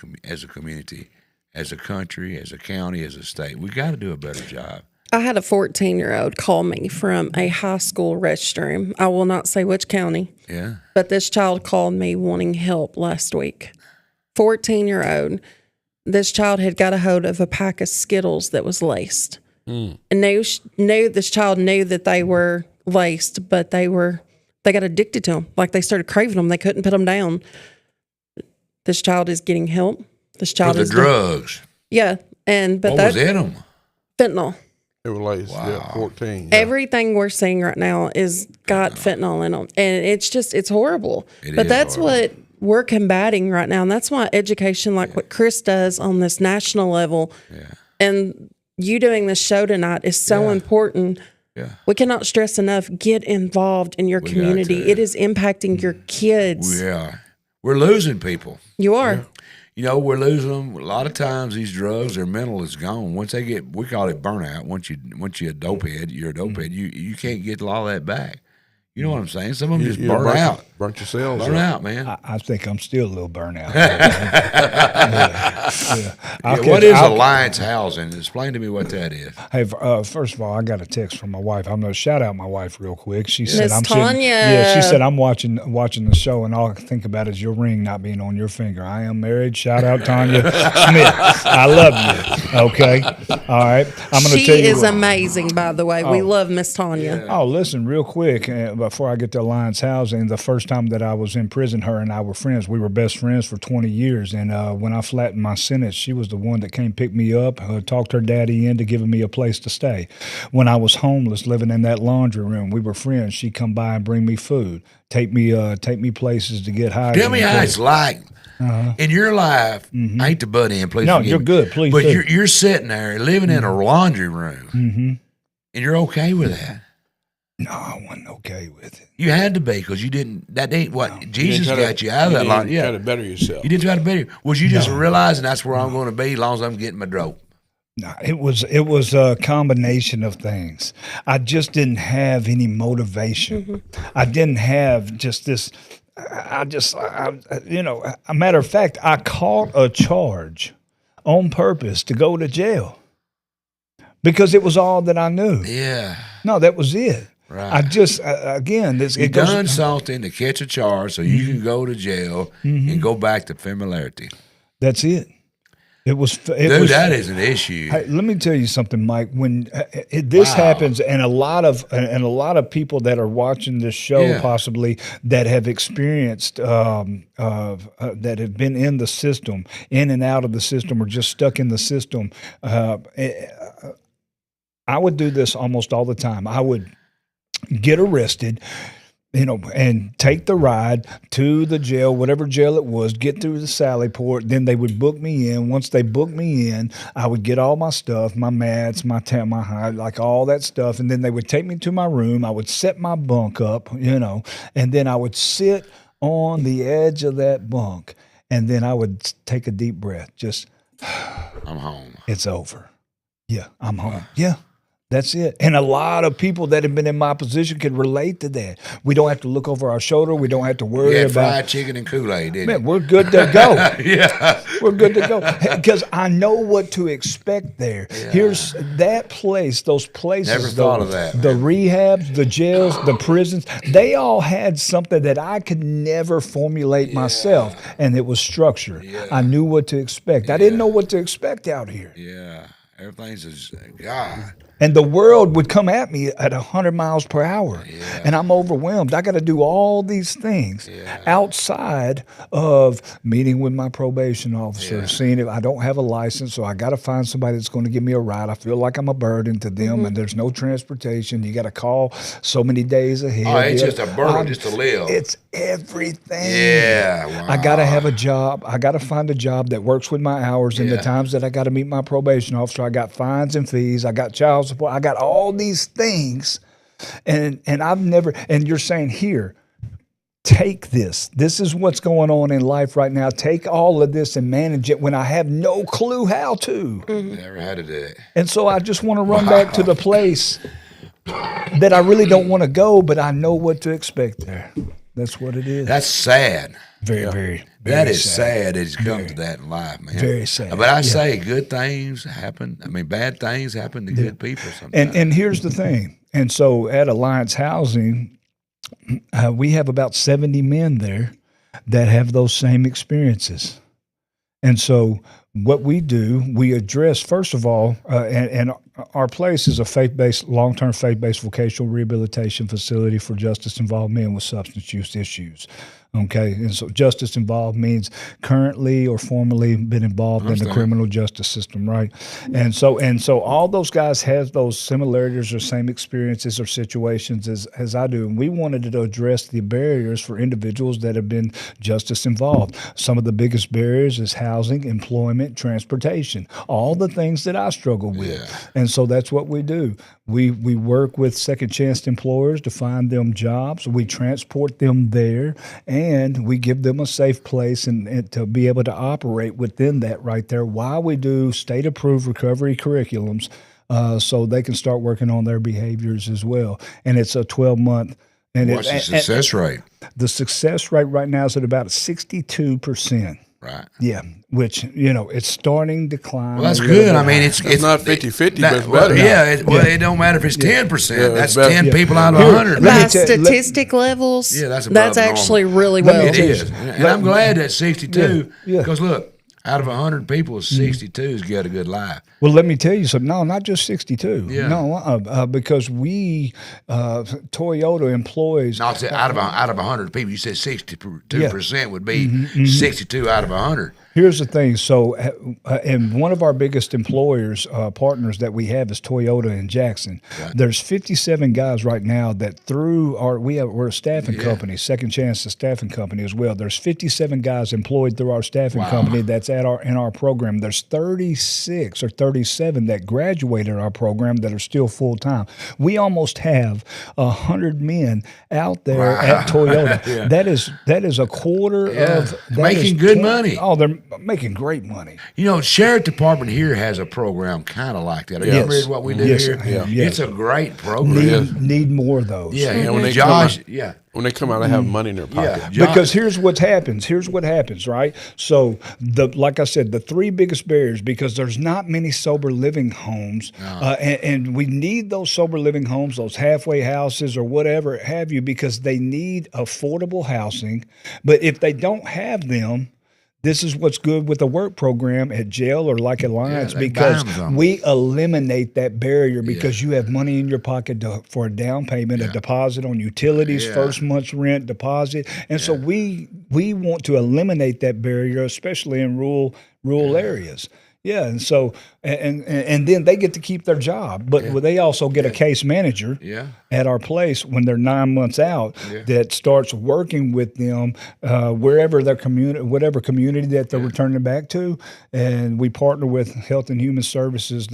a community, as a country, as a county, as a state. We got to do a better job. I had a 14-year-old call me from a high school restroom. I will not say which county. Yeah. But this child called me wanting help last week. 14-year-old. This child had got a hold of a pack of Skittles that was laced. And this child knew that they were laced, but they got addicted to them. Like they started craving them. They couldn't put them down. This child is getting help. This child is drugs. Yeah, but what was in them? Fentanyl. It was laced. Wow. Yeah, 14. Yeah. Everything we're seeing right now is got fentanyl in them, and it's horrible. But that's what we're combating right now, and that's why education, like what Chris does on this national level, and you doing this show tonight is so important. Yeah. We cannot stress enough. Get involved in your community. It is impacting your kids. Yeah. We're losing people. You are. we're losing them. A lot of times these drugs, their mental is gone. Once they get, we call it burnout. Once you're a dope head, you can't get a lot of that back. You know what I'm saying? Some of them just burn out. Burnt your cells Burn up. out, man. I think I'm still a little burnt out. What is Alliance Housing? Explain to me what that is. Hey, first of all, I got a text from my wife. I'm going to shout out my wife real quick. She said, Miss "I'm Tanya." She said, "I'm watching the show, and all I can think about is your ring not being on your finger. I am married. Shout out Tanya Smith. I love you. Okay, all right. I'm going to tell you. She is amazing, by the way. We love Miss Tanya. Oh, listen, real quick, before I get to Alliance Housing, the first time that I was in prison, her and I were friends. We were best friends for 20 years. And when I flattened my sentence, she was the one that came pick me up, talked her daddy into giving me a place to stay. When I was homeless, living in that laundry room, we were friends. She'd come by and bring me food, take me places to get high. Tell me how it's like. In your life, I hate to butt in, please. No, forgive you're me. good. Please But do. you're sitting there living in a laundry room, and you're okay with that. No, I wasn't okay with it. You had to be because you didn't. That ain't what Jesus You got you out of that line. You Yeah, try to better yourself. you didn't try to better. Was you just realizing that's where I'm going to be as long as I'm getting my dope? No, it was a combination of things. I just didn't have any motivation. I didn't have just this. A matter of fact, I caught a charge on purpose to go to jail because it was all that I knew. Yeah, No, that was it. right. I just again, You done something to catch a charge so you can go to jail and go back to familiarity. That's it. It was. Dude, that is an issue. Hey, let me tell you something, Mike. When this happens, and a lot of people that are watching this show, possibly that have experienced, that have been in the system, in and out of the system, or just stuck in the system. I would do this almost all the time. I would get arrested, and take the ride to the jail, whatever jail it was, get through the Sally Port. Then they would book me in. Once they booked me in, I would get all my stuff, my mats, my hide, like all that stuff. And then they would take me to my room. I would set my bunk up, and then I would sit on the edge of that bunk. And then I would take a deep breath. Just, I'm home. It's over. Yeah, I'm home. Yeah. That's it. And a lot of people that have been in my position can relate to that. We don't have to look over our shoulder. We don't have to worry about fried chicken and Kool-Aid, didn't Man, we're good to go. Yeah. We're good to go. Because I know what to expect there. Yeah. Here's that place, those places. Never thought of that, The man. rehabs, the jails, the prisons, they all had something that I could never formulate myself, and it was structure. Yeah. I knew what to expect. I didn't know what to expect out here. Yeah. Everything's just, God. And the world would come at me at 100 miles per hour. Yeah. And I'm overwhelmed. I got to do all these things outside of meeting with my probation officer, seeing if I don't have a license, so I got to find somebody that's going to give me a ride. I feel like I'm a burden to them, and there's no transportation. You got to call so many days ahead. Oh, it's just a burden just to live. It's everything. Yeah. Wow. I got to have a job. I got to find a job that works with my hours and the times that I got to meet my probation officer. I got fines and fees. I got child support. I got all these things, and I've never. And you're saying here, take this. This is what's going on in life right now. Take all of this and manage it when I have no clue how to. Never had to do it. And so I just want to run back to the place that I really don't want to go, but I know what to expect there. That's what it is. That's sad. Very That is sad. It's come to that in life, man. Very sad. But I say good things happen. I mean, bad things happen to good people sometimes. And here's the thing. And so at Alliance Housing, we have about 70 men there that have those same experiences. And so what we do, we address, first of all, and our place is a long-term faith-based vocational rehabilitation facility for justice-involved men with substance use issues. Okay, and so justice involved means currently or formerly been involved in the criminal justice system, right? And so all those guys have those similarities or same experiences or situations as I do. And we wanted to address the barriers for individuals that have been justice involved. Some of the biggest barriers is housing, employment, transportation, all the things that I struggle with. And so that's what we do. We work with second chance employers to find them jobs. We transport them there, and we give them a safe place and to be able to operate within that right there while we do state-approved recovery curriculums so they can start working on their behaviors as well. And it's a 12-month. What's the success rate? The success rate right now is at about 62%. Right. Yeah, which, it's starting to climb. Well, that's good. I mean, it's not 50-50, but it's better. It don't matter if it's 10%. That's 10 people out of 100. By statistic levels, that's actually really well. It is. And I'm glad that 62, because look, out of 100 people, 62's got a good life. Well, let me tell you something. No, not just 62. Yeah. No, because we, Toyota employs. No, out of 100 people, you said 62% would be 62 out of 100. Here's the thing. So, and one of our biggest employers, partners that we have is Toyota in Jackson. Right. There's 57 guys right now that through we're a staffing company, Second Chance, a staffing company as well. There's 57 guys employed through our staffing company that's in our program. There's 36 or 37 that graduated our program that are still full time. We almost have 100 men out there at Toyota. That is a quarter of making good money. Oh, they're making great money. Sheriff Department here has a program kind of like that. Have you ever read what we do here? Yeah. It's a great program. Need more of those. Yeah, when they come out, they have money in their pocket. Because here's what happens. Right? So like I said, the three biggest barriers, because there's not many sober living homes, and we need those sober living homes, those halfway houses or whatever have you, because they need affordable housing. But if they don't have them, this is what's good with the work program at jail or like Alliance, because we eliminate that barrier because you have money in your pocket for a down payment, a deposit on utilities, first month's rent, deposit. And so we want to eliminate that barrier, especially in rural areas. Yeah, and so and then they get to keep their job, but they also get a case manager at our place when they're 9 months out that starts working with them wherever their whatever community that they're returning back to, and we partner with Health and Human Services,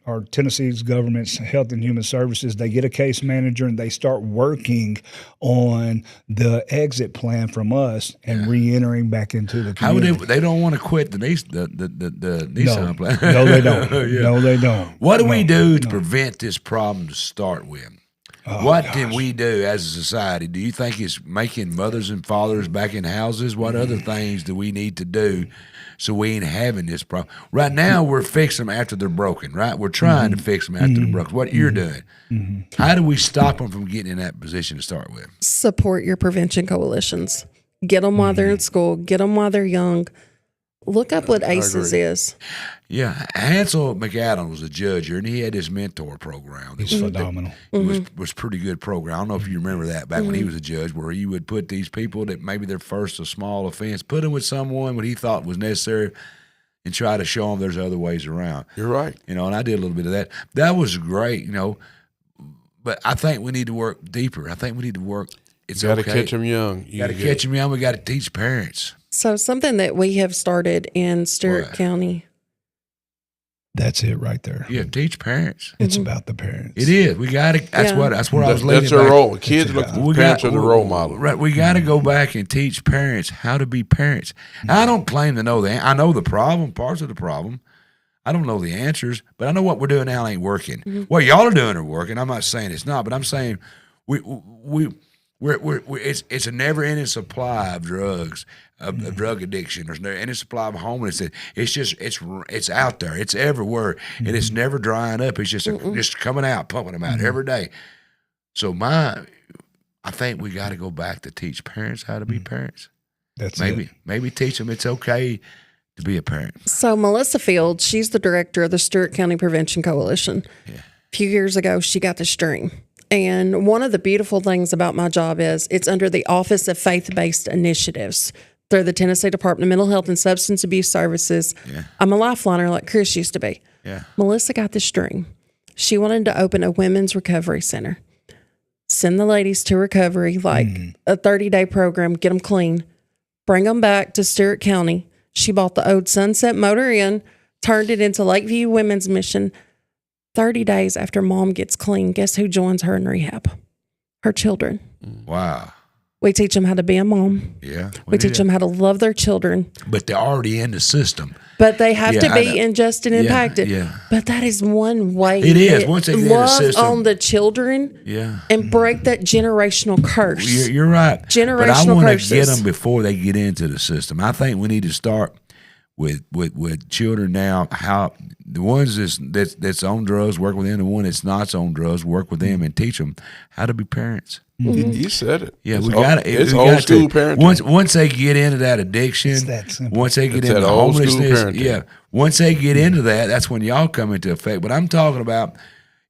our Tennessee's government's Health and Human Services. They get a case manager and they start working on the exit plan from us and re-entering back into the community. How would they don't want to quit the Nissan plan. No, they don't. No, they don't. What do we do to prevent this problem to start with? What can we do as a society? Do you think it's making mothers and fathers back in houses? What other things do we need to do so we ain't having this problem? Right now, we're fixing them after they're broken, right? We're trying to fix them after they're broken. What you're doing. How do we stop them from getting in that position to start with? Support your prevention coalitions. Get them while they're in school. Get them while they're young. Look up what ACEs is. Yeah, Hansel McAdams was a judge here, and he had his mentor program. It's phenomenal. It was pretty good program. I don't know if you remember that back when he was a judge, where he would put these people that maybe their first a small offense, put them with someone what he thought was necessary, and try to show them there's other ways around. You're right. And I did a little bit of that. That was great, but I think we need to work deeper. I think we need to work. It's got to catch them young. You got to catch them young. We got to teach parents. So something that we have started in Stewart County. That's it right there. Yeah, teach parents. It's about the parents. It is. We got to. That's where I was leading. That's our role. Kids look at parents as the role model. Right. We got to go back and teach parents how to be parents. I don't claim to know that. I know the problem, parts of the problem. I don't know the answers, but I know what we're doing now ain't working. What y'all are doing are working. I'm not saying it's not, but I'm saying it's a never-ending supply of drugs, of drug addiction. There's never ending supply of homelessness. It's out there. It's everywhere, and it's never drying up. It's just coming out, pumping them out every day. So I think we got to go back to teach parents how to be parents. Maybe teach them it's okay to be a parent. So Melissa Field, she's the director of the Stewart County Prevention Coalition. Yeah. A few years ago, she got this dream. And one of the beautiful things about my job is it's under the Office of Faith-Based Initiatives through the Tennessee Department of Mental Health and Substance Abuse Services. Yeah. I'm a lifeliner like Chris used to be. Yeah. Melissa got this dream. She wanted to open a women's recovery center. Send the ladies to recovery, like a 30-day program, get them clean, bring them back to Stewart County. She bought the old Sunset Motor Inn, turned it into Lakeview Women's Mission, 30 days after mom gets clean, guess who joins her in rehab? Her children. Wow. We teach them how to be a mom. Yeah. We teach them how to love their children. But they're already in the system. But they have to be unjust and impacted. Yeah. But that is one way. It is. Once they get in the system. Love on the children and break that generational curse. You're right. Generational but I want curses. to get them before they get into the system. I think we need to start with children now. How the ones that's on drugs, work with them. The one that's not on drugs, work with them and teach them how to be parents. Mm-hmm. You said it. Yeah, we got it. It's old school parenting. Once they get into that addiction, once they get into homelessness, once they get into that, that's when y'all come into effect. But I'm talking about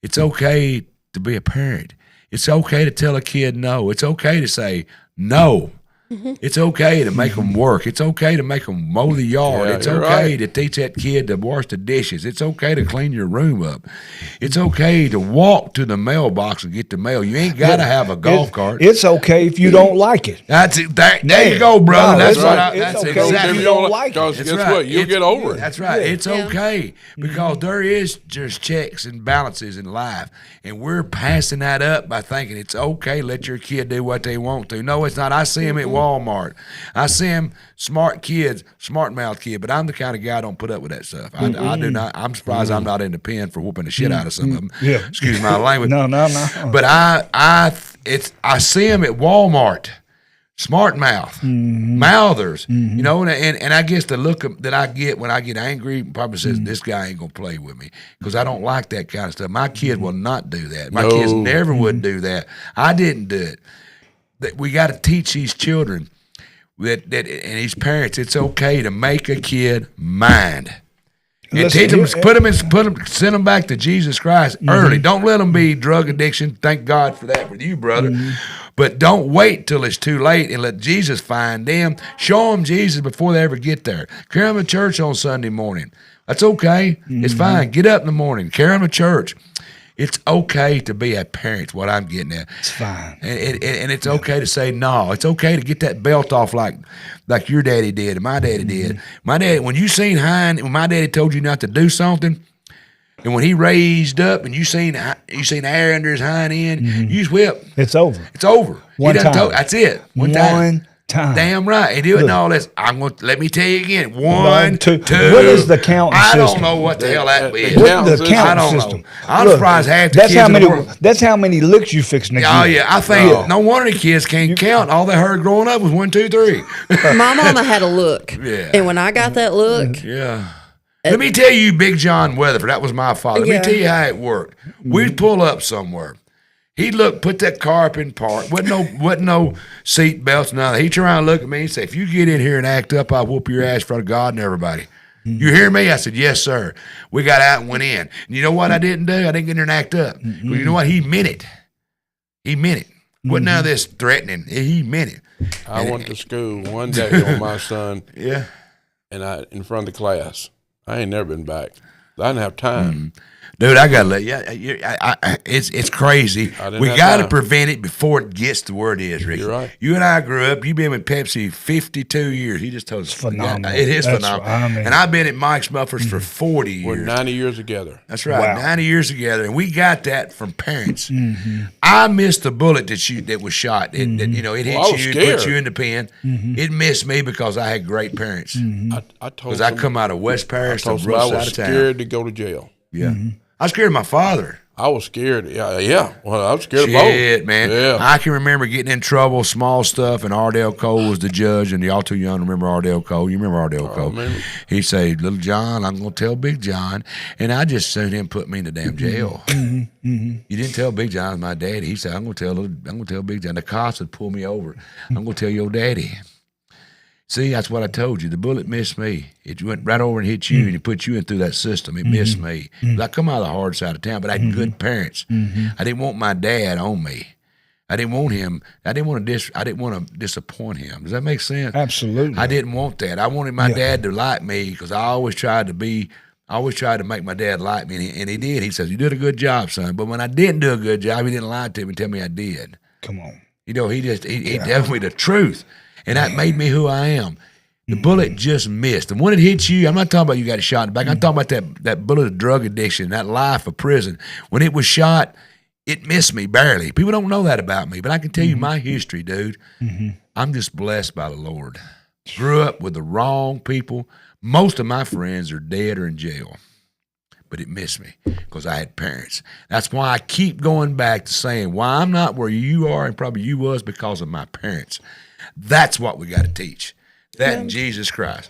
it's okay to be a parent. It's okay to tell a kid no. It's okay to say no. Mm-hmm. It's okay to make them work. It's okay to make them mow the yard. It's okay to teach that kid to wash the dishes. It's okay to clean your room up. It's okay to walk to the mailbox and get the mail. You ain't got to have a golf cart. It's okay if you don't like it. That's it. There you go, brother. No, that's right. That's okay exactly if you don't like it. Because guess what? You'll get over it. That's right. It's okay because there is just checks and balances in life, and we're passing that up by thinking it's okay. Let your kid do what they want to. No, it's not. I see them at Walmart. I see them smart kids, smart mouth kid, but I'm the kind of guy I don't put up with that stuff. I do not. I'm surprised I'm not in the pen for whooping the shit out of some of them. Yeah. Excuse my language. No. But I see them at Walmart. Smart mouth, mouthers, you know, and I guess the look that I get when I get angry probably says this guy ain't gonna play with me because I don't like that kind of stuff. My kid will not do that. My kids never would do that. I didn't do it. That we got to teach these children that and these parents, it's okay to make a kid mind. And teach them, send them back to Jesus Christ early. Don't let them be drug addiction. Thank God for that with you, brother. But don't wait till it's too late and let Jesus find them. Show them Jesus before they ever get there. Carry them to church on Sunday morning. That's okay. It's fine. Get up in the morning. Carry them to church. It's okay to be a parent, what I'm getting at. It's fine. And it's okay to say no. It's okay to get that belt off like your daddy did and my daddy did. My dad, when my daddy told you not to do something, and when he raised up and you seen air under his hind end, you just whip. It's over. It's over. One time. That's it. One time. Damn right. And doing all this. Let me tell you again. One, two. What is the counting system? I don't know what the hell that is. What's the counting system? I'm surprised half the kids in the world. That's how many licks you fixing to get. Oh yeah, I think no wonder the kids can't count. All they heard growing up was 1, 2, 3. My mama had a look. Yeah. And when I got that look. Yeah. Let me tell you, Big John Weatherford, that was my father. Let me tell you how it worked. We'd pull up somewhere. He'd put that car up in park. Wasn't no seat belts, nothing. He'd turn around and look at me and say, if you get in here and act up, I'll whoop your ass in front of God and everybody. You hear me? I said, yes, sir. We got out and went in. And you know what I didn't do? I didn't get in there and act up. But you know what? He meant it. He meant it. Wasn't none of this threatening. He meant it. I went to school one day on my son. Yeah. And in front of the class. I ain't never been back. I didn't have time. Dude, I gotta let you. It's crazy. We gotta prevent it before it gets to where it is, Ricky. You're right. You and I grew up. You've been with Pepsi 52 years. He just told us. It's phenomenal. It is That's phenomenal. And I've been at Mike's Mufflers for 40 years. We're 90 years together. That's right, 90 years together, and we got that from parents. I missed the bullet that was shot. It hit you, put you in the pen. It missed me because I had great parents. I told because I come out of West Paris, the rough I side was of town. scared to go to jail. Yeah. I was scared of my father. I was scared. Yeah. Well, I was scared of both. Man. Yeah. I can remember getting in trouble, small stuff, and Ardell Cole was the judge, and y'all too young to remember Ardell Cole. You remember Ardell Cole? He'd say, little John, I'm going to tell Big John. And I just seen him put me in the damn jail. You didn't tell Big John my daddy. He said, I'm going to tell Big John. The cops would pull me over. I'm going to tell your daddy. See, that's what I told you. The bullet missed me. It went right over and hit you, and it put you in through that system. It missed me. I come out of the hard side of town, but I had good parents. I didn't want my dad on me. I didn't want him. I didn't want to disappoint him. Does that make sense? Absolutely. I didn't want that. I wanted my dad to like me because I always tried to make my dad like me, and he did. He says, "You did a good job, son." But when I didn't do a good job, he didn't lie to me and tell me I did. Come on. He told me the truth. And that made me who I am. The bullet just missed. And when it hits you, I'm not talking about you got shot in the back. I'm talking about that bullet of drug addiction, that life of prison. When it was shot, it missed me barely. People don't know that about me, but I can tell you my history, dude. I'm just blessed by the Lord. Grew up with the wrong people. Most of my friends are dead or in jail. But it missed me because I had parents. That's why I keep going back to saying why I'm not where you are and probably you was because of my parents. That's what we got to teach. That in Jesus Christ.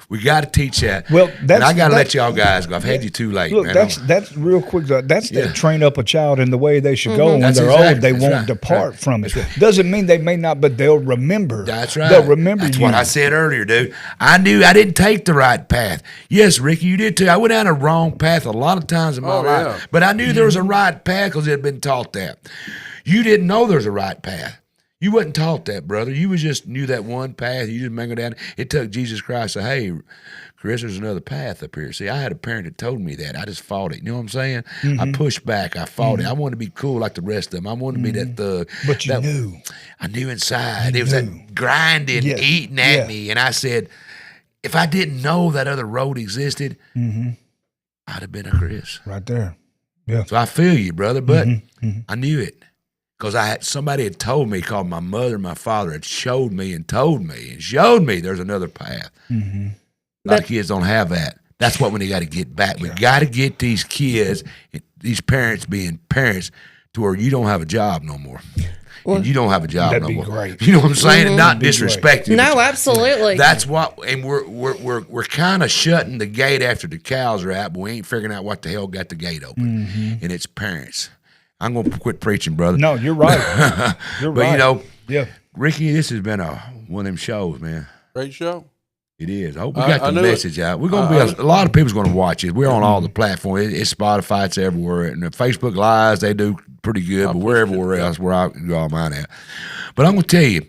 We got to teach that. Well, and I got to let y'all guys go. I've had you too late, look, man. That's real quick. That's that train up a child in the way they should go. When That's they're exactly- old, they that's won't right. depart from That's it. right. Doesn't mean they may not, but they'll remember. That's right. They'll remember That's you. what I said earlier, dude. I knew I didn't take the right path. Yes, Ricky, you did too. I went down a wrong path a lot of times in my life. But I knew there was a right path because it had been taught that. You didn't know there was a right path. You wasn't taught that, brother. You was just knew that one path. You just mangled down. It took Jesus Christ to say, hey, Chris, there's another path up here. See, I had a parent that told me that. I just fought it. You know what I'm saying? I pushed back. I fought it. I wanted to be cool like the rest of them. I wanted to be that thug. But you knew. I knew inside. It was that grinding, eating at me. And I said, if I didn't know that other road existed, I'd have been a Chris. Right there. Yeah. So I feel you, brother, but I knew it. Because somebody had told me, called my mother and my father, had showed me and told me and showed me there's another path. A lot of kids don't have that. That's what we got to get back. We got to get these kids, these parents being parents, to where you don't have a job no more. And you don't have a job no more. Great. You know what I'm saying? And not disrespecting. No, absolutely. That's what, and we're kind of shutting the gate after the cows are out, but we ain't figuring out what the hell got the gate open. And it's parents. I'm going to quit preaching, brother. No, you're right. But, you know, Ricky, this has been one of them shows, man. Great show. It is. I hope we got the message out. We're going to be a lot of people's going to watch it. We're on all the platforms. It's Spotify. It's everywhere. And the Facebook Lives, they do pretty good, but we're everywhere else where I got mine at. But I'm going to tell you,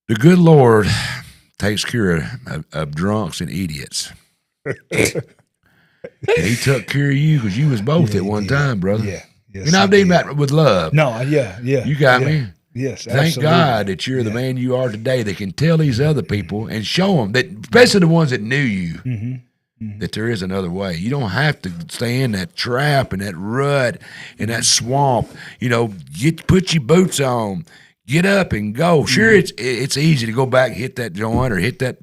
the good Lord takes care of drunks and idiots. And he took care of you because you was both at one time, brother. Yeah. Yes, You're not doing that with love. No, yeah. You got me. Yes, Thank absolutely. God that you're the man you are today that can tell these other people and show them, that, especially the ones that knew you, that there is another way. You don't have to stay in that trap and that rut and that swamp. You know, put your boots on, get up and go. Sure, it's easy to go back and hit that joint or hit that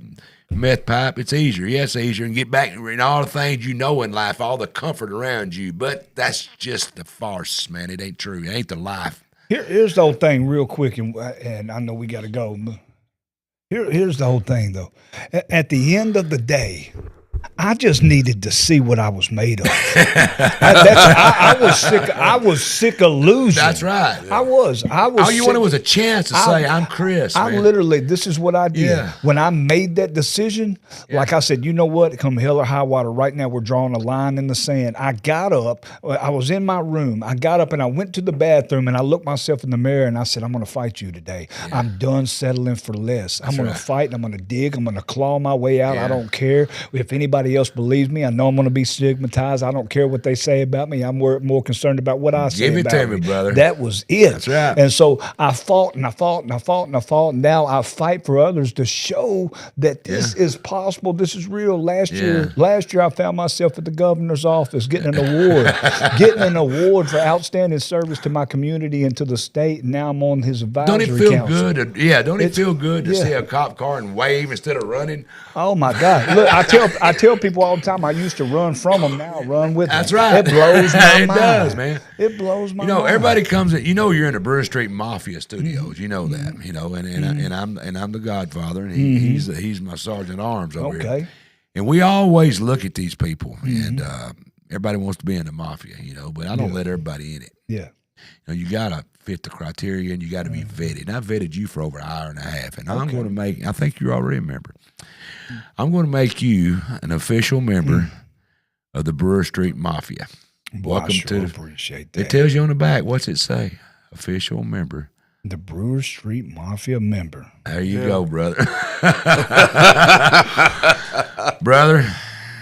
meth pipe. It's easier. Yeah, it's easier. And get back in all the things you know in life, all the comfort around you. But that's just a farce, man. It ain't true. It ain't the life. Here's the whole thing real quick, and I know we got to go. But here's the whole thing, though. At the end of the day, I just needed to see what I was made of. I was sick of losing. That's right. I was. All you wanted was a chance to say, I'm Chris. I literally, this is what I did. Yeah. When I made that decision, like I said, you know what? Come hell or high water, right now we're drawing a line in the sand. I got up. I was in my room. I got up and I went to the bathroom and I looked myself in the mirror and I said, I'm going to fight you today. Yeah. I'm done settling for less. I'm going to fight. I'm going to dig. I'm going to claw my way out. I don't care if anybody else believes me. I know I'm going to be stigmatized. I don't care what they say about me. I'm more concerned about what I say about me. Give it to me, brother. That was it. That's right. And so I fought and I fought and I fought and I fought. And now I fight for others to show that this is possible. This is real. Last year I found myself at the governor's office getting an award for outstanding service to my community and to the state. And now I'm on his advisory council. Don't it feel good? Don't it feel good to see a cop car and wave instead of running? Oh my God! Look, I tell people all the time. I used to run from them. Now I run with them. That's right. It blows my mind. It does, man. It blows my mind. Everybody comes in. You're in the Brewer Street Mafia Studios. You know that. And I'm the Godfather, and he's my sergeant at arms over here. And we always look at these people, and everybody wants to be in the mafia, but I don't let everybody in it. Yeah. You gotta fit the criteria, and you got to be vetted. And I vetted you for over an hour and a half, and I'm going to I think you're already a member. I'm going to make you an official member of the Brewer Street Mafia. Welcome to appreciate that. It tells you on the back. What's it say? Official member. The Brewer Street Mafia member. There you go, brother. Brother,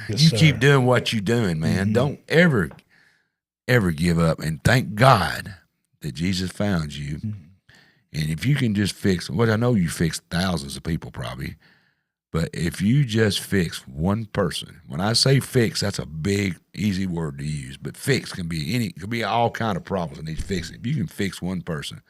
you keep doing what you're doing, man. Don't ever give up. And thank God that Jesus found you And if you can just fix, well, I know you fix thousands of people probably, but if you just fix one person, when I say fix, that's a big, easy word to use. But fix can be all kind of problems that need fixing. If you can fix one person,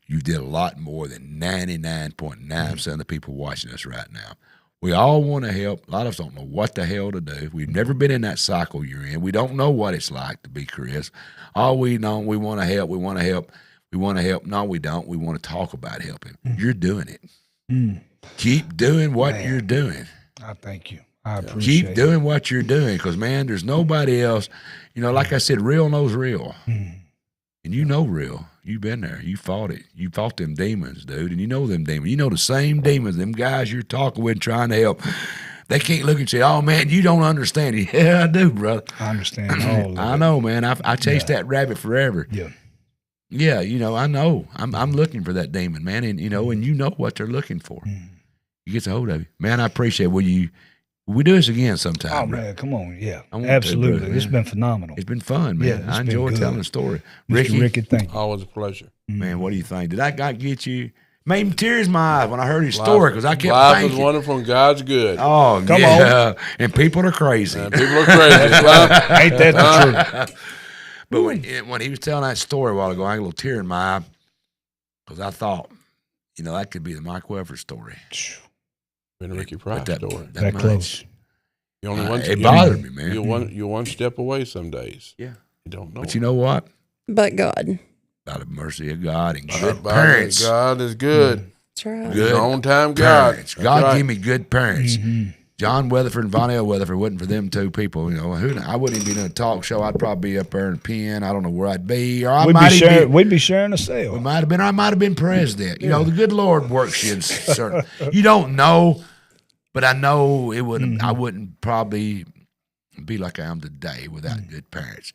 you did a lot more than 99.9% of the people watching us right now. We all want to help. A lot of us don't know what the hell to do. We've never been in that cycle you're in. We don't know what it's like to be Chris. All we know, we want to help. We want to help. We want to help. No, we don't. We want to talk about helping. You're doing it. Keep doing what you're doing. I thank you. I appreciate it. Keep doing what you're doing because, man, there's nobody else. You know, like I said, real knows real. And you know real. You've been there. You fought it. You fought them demons, dude. And you know them demons. You know the same demons, them guys you're talking with trying to help. They can't look at you, oh, man, you don't understand it. Yeah, I do, brother. I understand all of it. I know, man. I chased that rabbit forever. Yeah. Yeah, you know, I know. I'm looking for that demon, man. And, you know, and you know what they're looking for. You get a hold of you. Man, I appreciate it. Will we do this again sometime? Oh, man, come on. Yeah, absolutely. Brother, it's been phenomenal. It's been fun, man. Yeah, I enjoy telling the story. Ricky, thank you. Always a pleasure. Man, what do you think? Did that guy get you? Made me tears in my eyes when I heard his story because I kept life thinking. Life is wonderful and God's good. Oh, come on. And people are crazy. People are crazy. Ain't that the truth? But when he was telling that story a while ago, I had a little tear in my eye because I thought, you know, that could be the Mike Weatherford story. Been a Ricky Price story. That close. You only it bothered me, man. You're one step away some days. Yeah. You don't know. But you know what? But God. By the mercy of God and good parents. God is good. That's right. Good on-time God. Parents. God give me good parents. John Weatherford and Vonnie Weatherford, wasn't for them two people. You know, I wouldn't even be in a talk show. I'd probably be up there in a pen. I don't know where I'd be. Or we'd be sharing a cell. We might have been. I might have been president. You know, the good Lord works you in certain. You don't know, but I know it would. I wouldn't probably be like I am today without good parents.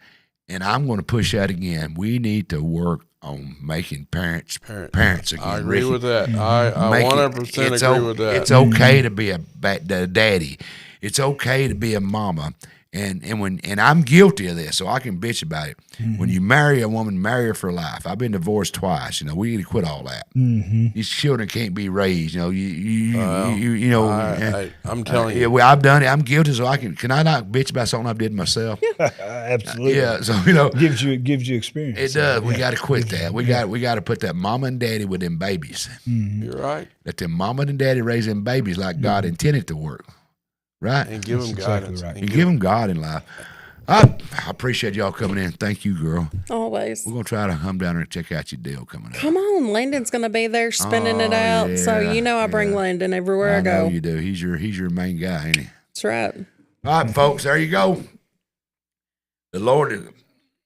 And I'm going to push that again. We need to work on making parents again. I agree with that. I 100% agree with that. It's okay to be a daddy. It's okay to be a mama. And I'm guilty of this, so I can bitch about it. When you marry a woman, marry her for life. I've been divorced twice. You know, we need to quit all that. These children can't be raised. You know, you know. I'm telling you. Well, I've done it. I'm guilty, so can I not bitch about something I did myself? Yeah, absolutely. Yeah, so you know, gives you experience. It does. We got to quit that. We got to put that mama and daddy with them babies. You're right. Let them mama and daddy raise them babies like God intended to work. Right. And give them guidance. Exactly right. And give them God in life. I appreciate y'all coming in. Thank you, girl. Always. We're going to try to come down there and check out your deal coming up. Come on. Landon's going to be there spinning it out. Yeah, so, you know, I bring Landon everywhere I go. I know you do. He's your main guy, ain't he? That's right. All right, folks, there you go. The Lord is,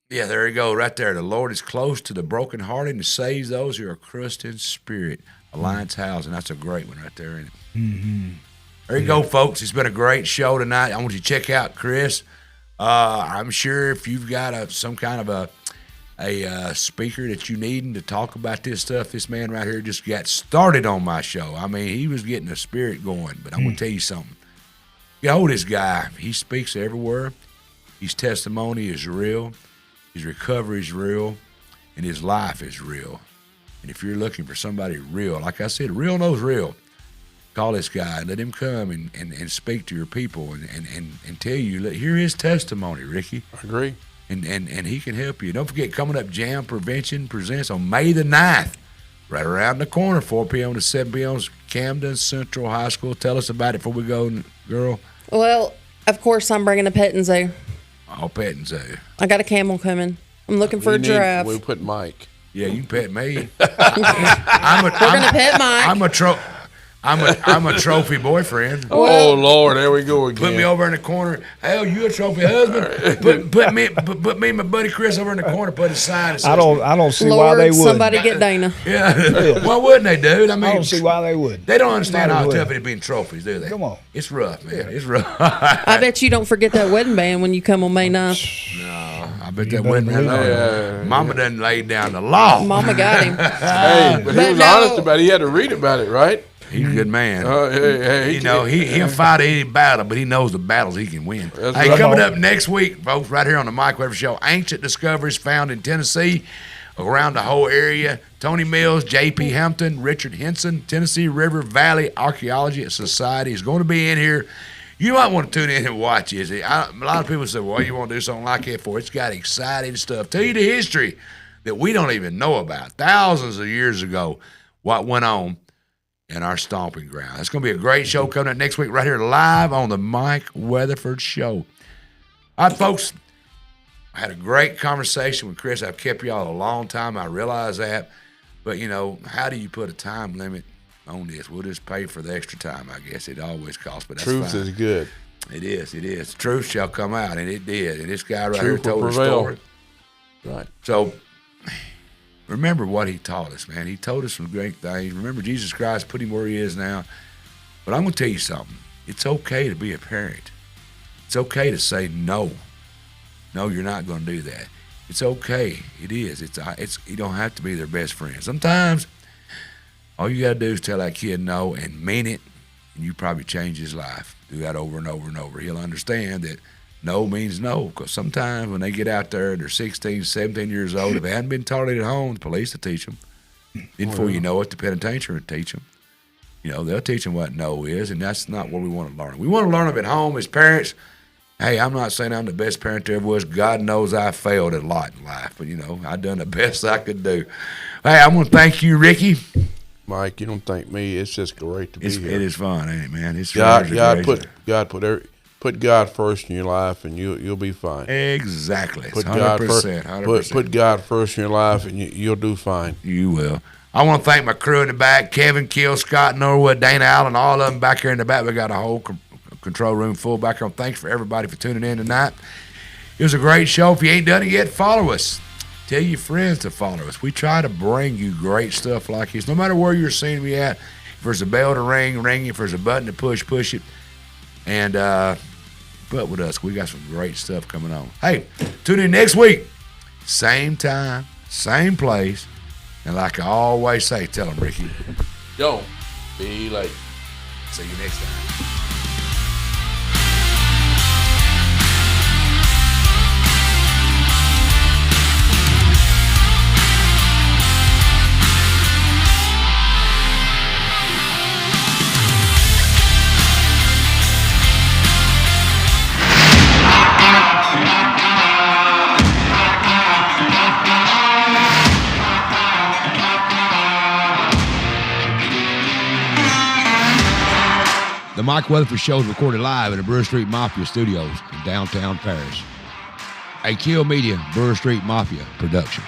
there you go, right there. The Lord is close to the brokenhearted and saves those who are crushed in spirit. Alliance Housing. That's a great one right there, isn't it? There you go, folks. It's been a great show tonight. I want you to check out Chris. I'm sure if you've got some kind of a speaker that you need to talk about this stuff, this man right here just got started on my show. I mean, he was getting the spirit going, but I'm going to tell you something. Get hold of this guy. He speaks everywhere. His testimony is real. His recovery is real. And his life is real. And if you're looking for somebody real, like I said, real knows real. Call this guy and let him come and speak to your people and tell you, hear his testimony, Ricky. I agree. And he can help you. Don't forget, coming up, Jam Prevention presents on May the 9th, right around the corner, 4 p.m. to 7 p.m. Camden Central High School. Tell us about it before we go, girl. Well, of course, I'm bringing a petting zoo. Oh, petting zoo. I got a camel coming. I'm looking for a giraffe. We'll put Mike. Yeah, you can pet me. We're going to pet Mike. I'm a trophy boyfriend. Oh Lord, there we go again. Put me over in the corner. Hell, you a trophy husband? Put me and my buddy Chris over in the corner. Put a sign. I don't see Lord, why they would. Somebody get Dana. Yeah. Why wouldn't they, dude? I don't see why they would. They don't understand how tough it is being trophies, do they? Come on. It's rough, man. It's rough. I bet you don't forget that wedding band when you come on May 9th. No, I bet that wedding. Mama done laid down the law. Mama got him. Hey, but he was honest about it. He had to read about it, right? He's a good man. He'll fight any battle, but he knows the battles he can win. Hey, coming up next week, folks, right here on the Mike Weatherford Show, ancient discoveries found in Tennessee. around the whole area. Tony Mills, J.P. Hampton, Richard Henson, Tennessee River Valley Archaeology Society is going to be in here. You might want to tune in and watch it. A lot of people say, well, you want to do something like that for? It's got exciting stuff. Tell you the history that we don't even know about. Thousands of years ago, what went on in our stomping ground. It's going to be a great show coming up next week right here live on the Mike Weatherford Show. All right, folks, I had a great conversation with Chris. I've kept y'all a long time. I realize that. But, how do you put a time limit on this? We'll just pay for the extra time, I guess. It always costs, but that's Truth fine. is good. It is. Truth shall come out, and it did. And this guy right Truth here told will the prevail. story. Right. So remember what he taught us, man. He told us some great things. Remember, Jesus Christ put him where he is now. But I'm going to tell you something. It's okay to be a parent. It's okay to say no. No, you're not going to do that. It's okay. It is. It's you don't have to be their best friend. Sometimes all you got to do is tell that kid no and mean it, and you probably change his life. Do that over and over and over. He'll understand that no means no, because sometimes when they get out there, they're 16, 17 years old. If they hadn't been taught it at home, the police will teach them. Then before you know it, the penitentiary will teach them. They'll teach them what no is, and that's not what we want to learn. We want to learn them at home as parents. Hey, I'm not saying I'm the best parent there ever was. God knows I failed a lot in life, but, I done the best I could do. Hey, I want to thank you, Ricky. Mike, you don't thank me. It's just great to be here. It is fun, ain't it, man? It's God put God first in your life, and you'll be fine. Exactly. Put 100%. God first. 100%. Put God first in your life, and you'll do fine. You will. I want to thank my crew in the back: Kevin, Kill, Scott, Norwood, Dana Allen, all of them back here in the back. We got a whole control room full back here. Thanks for everybody for tuning in tonight. It was a great show. If you ain't done it yet, follow us. Tell your friends to follow us. We try to bring you great stuff like this. No matter where you're seeing me at, if there's a bell to ring, ring it. If there's a button to push it. And but with us, we got some great stuff coming on. Hey, tune in next week. Same time, same place. And like I always say, tell them, Ricky. Don't be late. See you next time. The Mike Weatherford Show is recorded live in the Brewer Street Mafia Studios in downtown Paris. A Kill Media, Brewer Street Mafia Productions.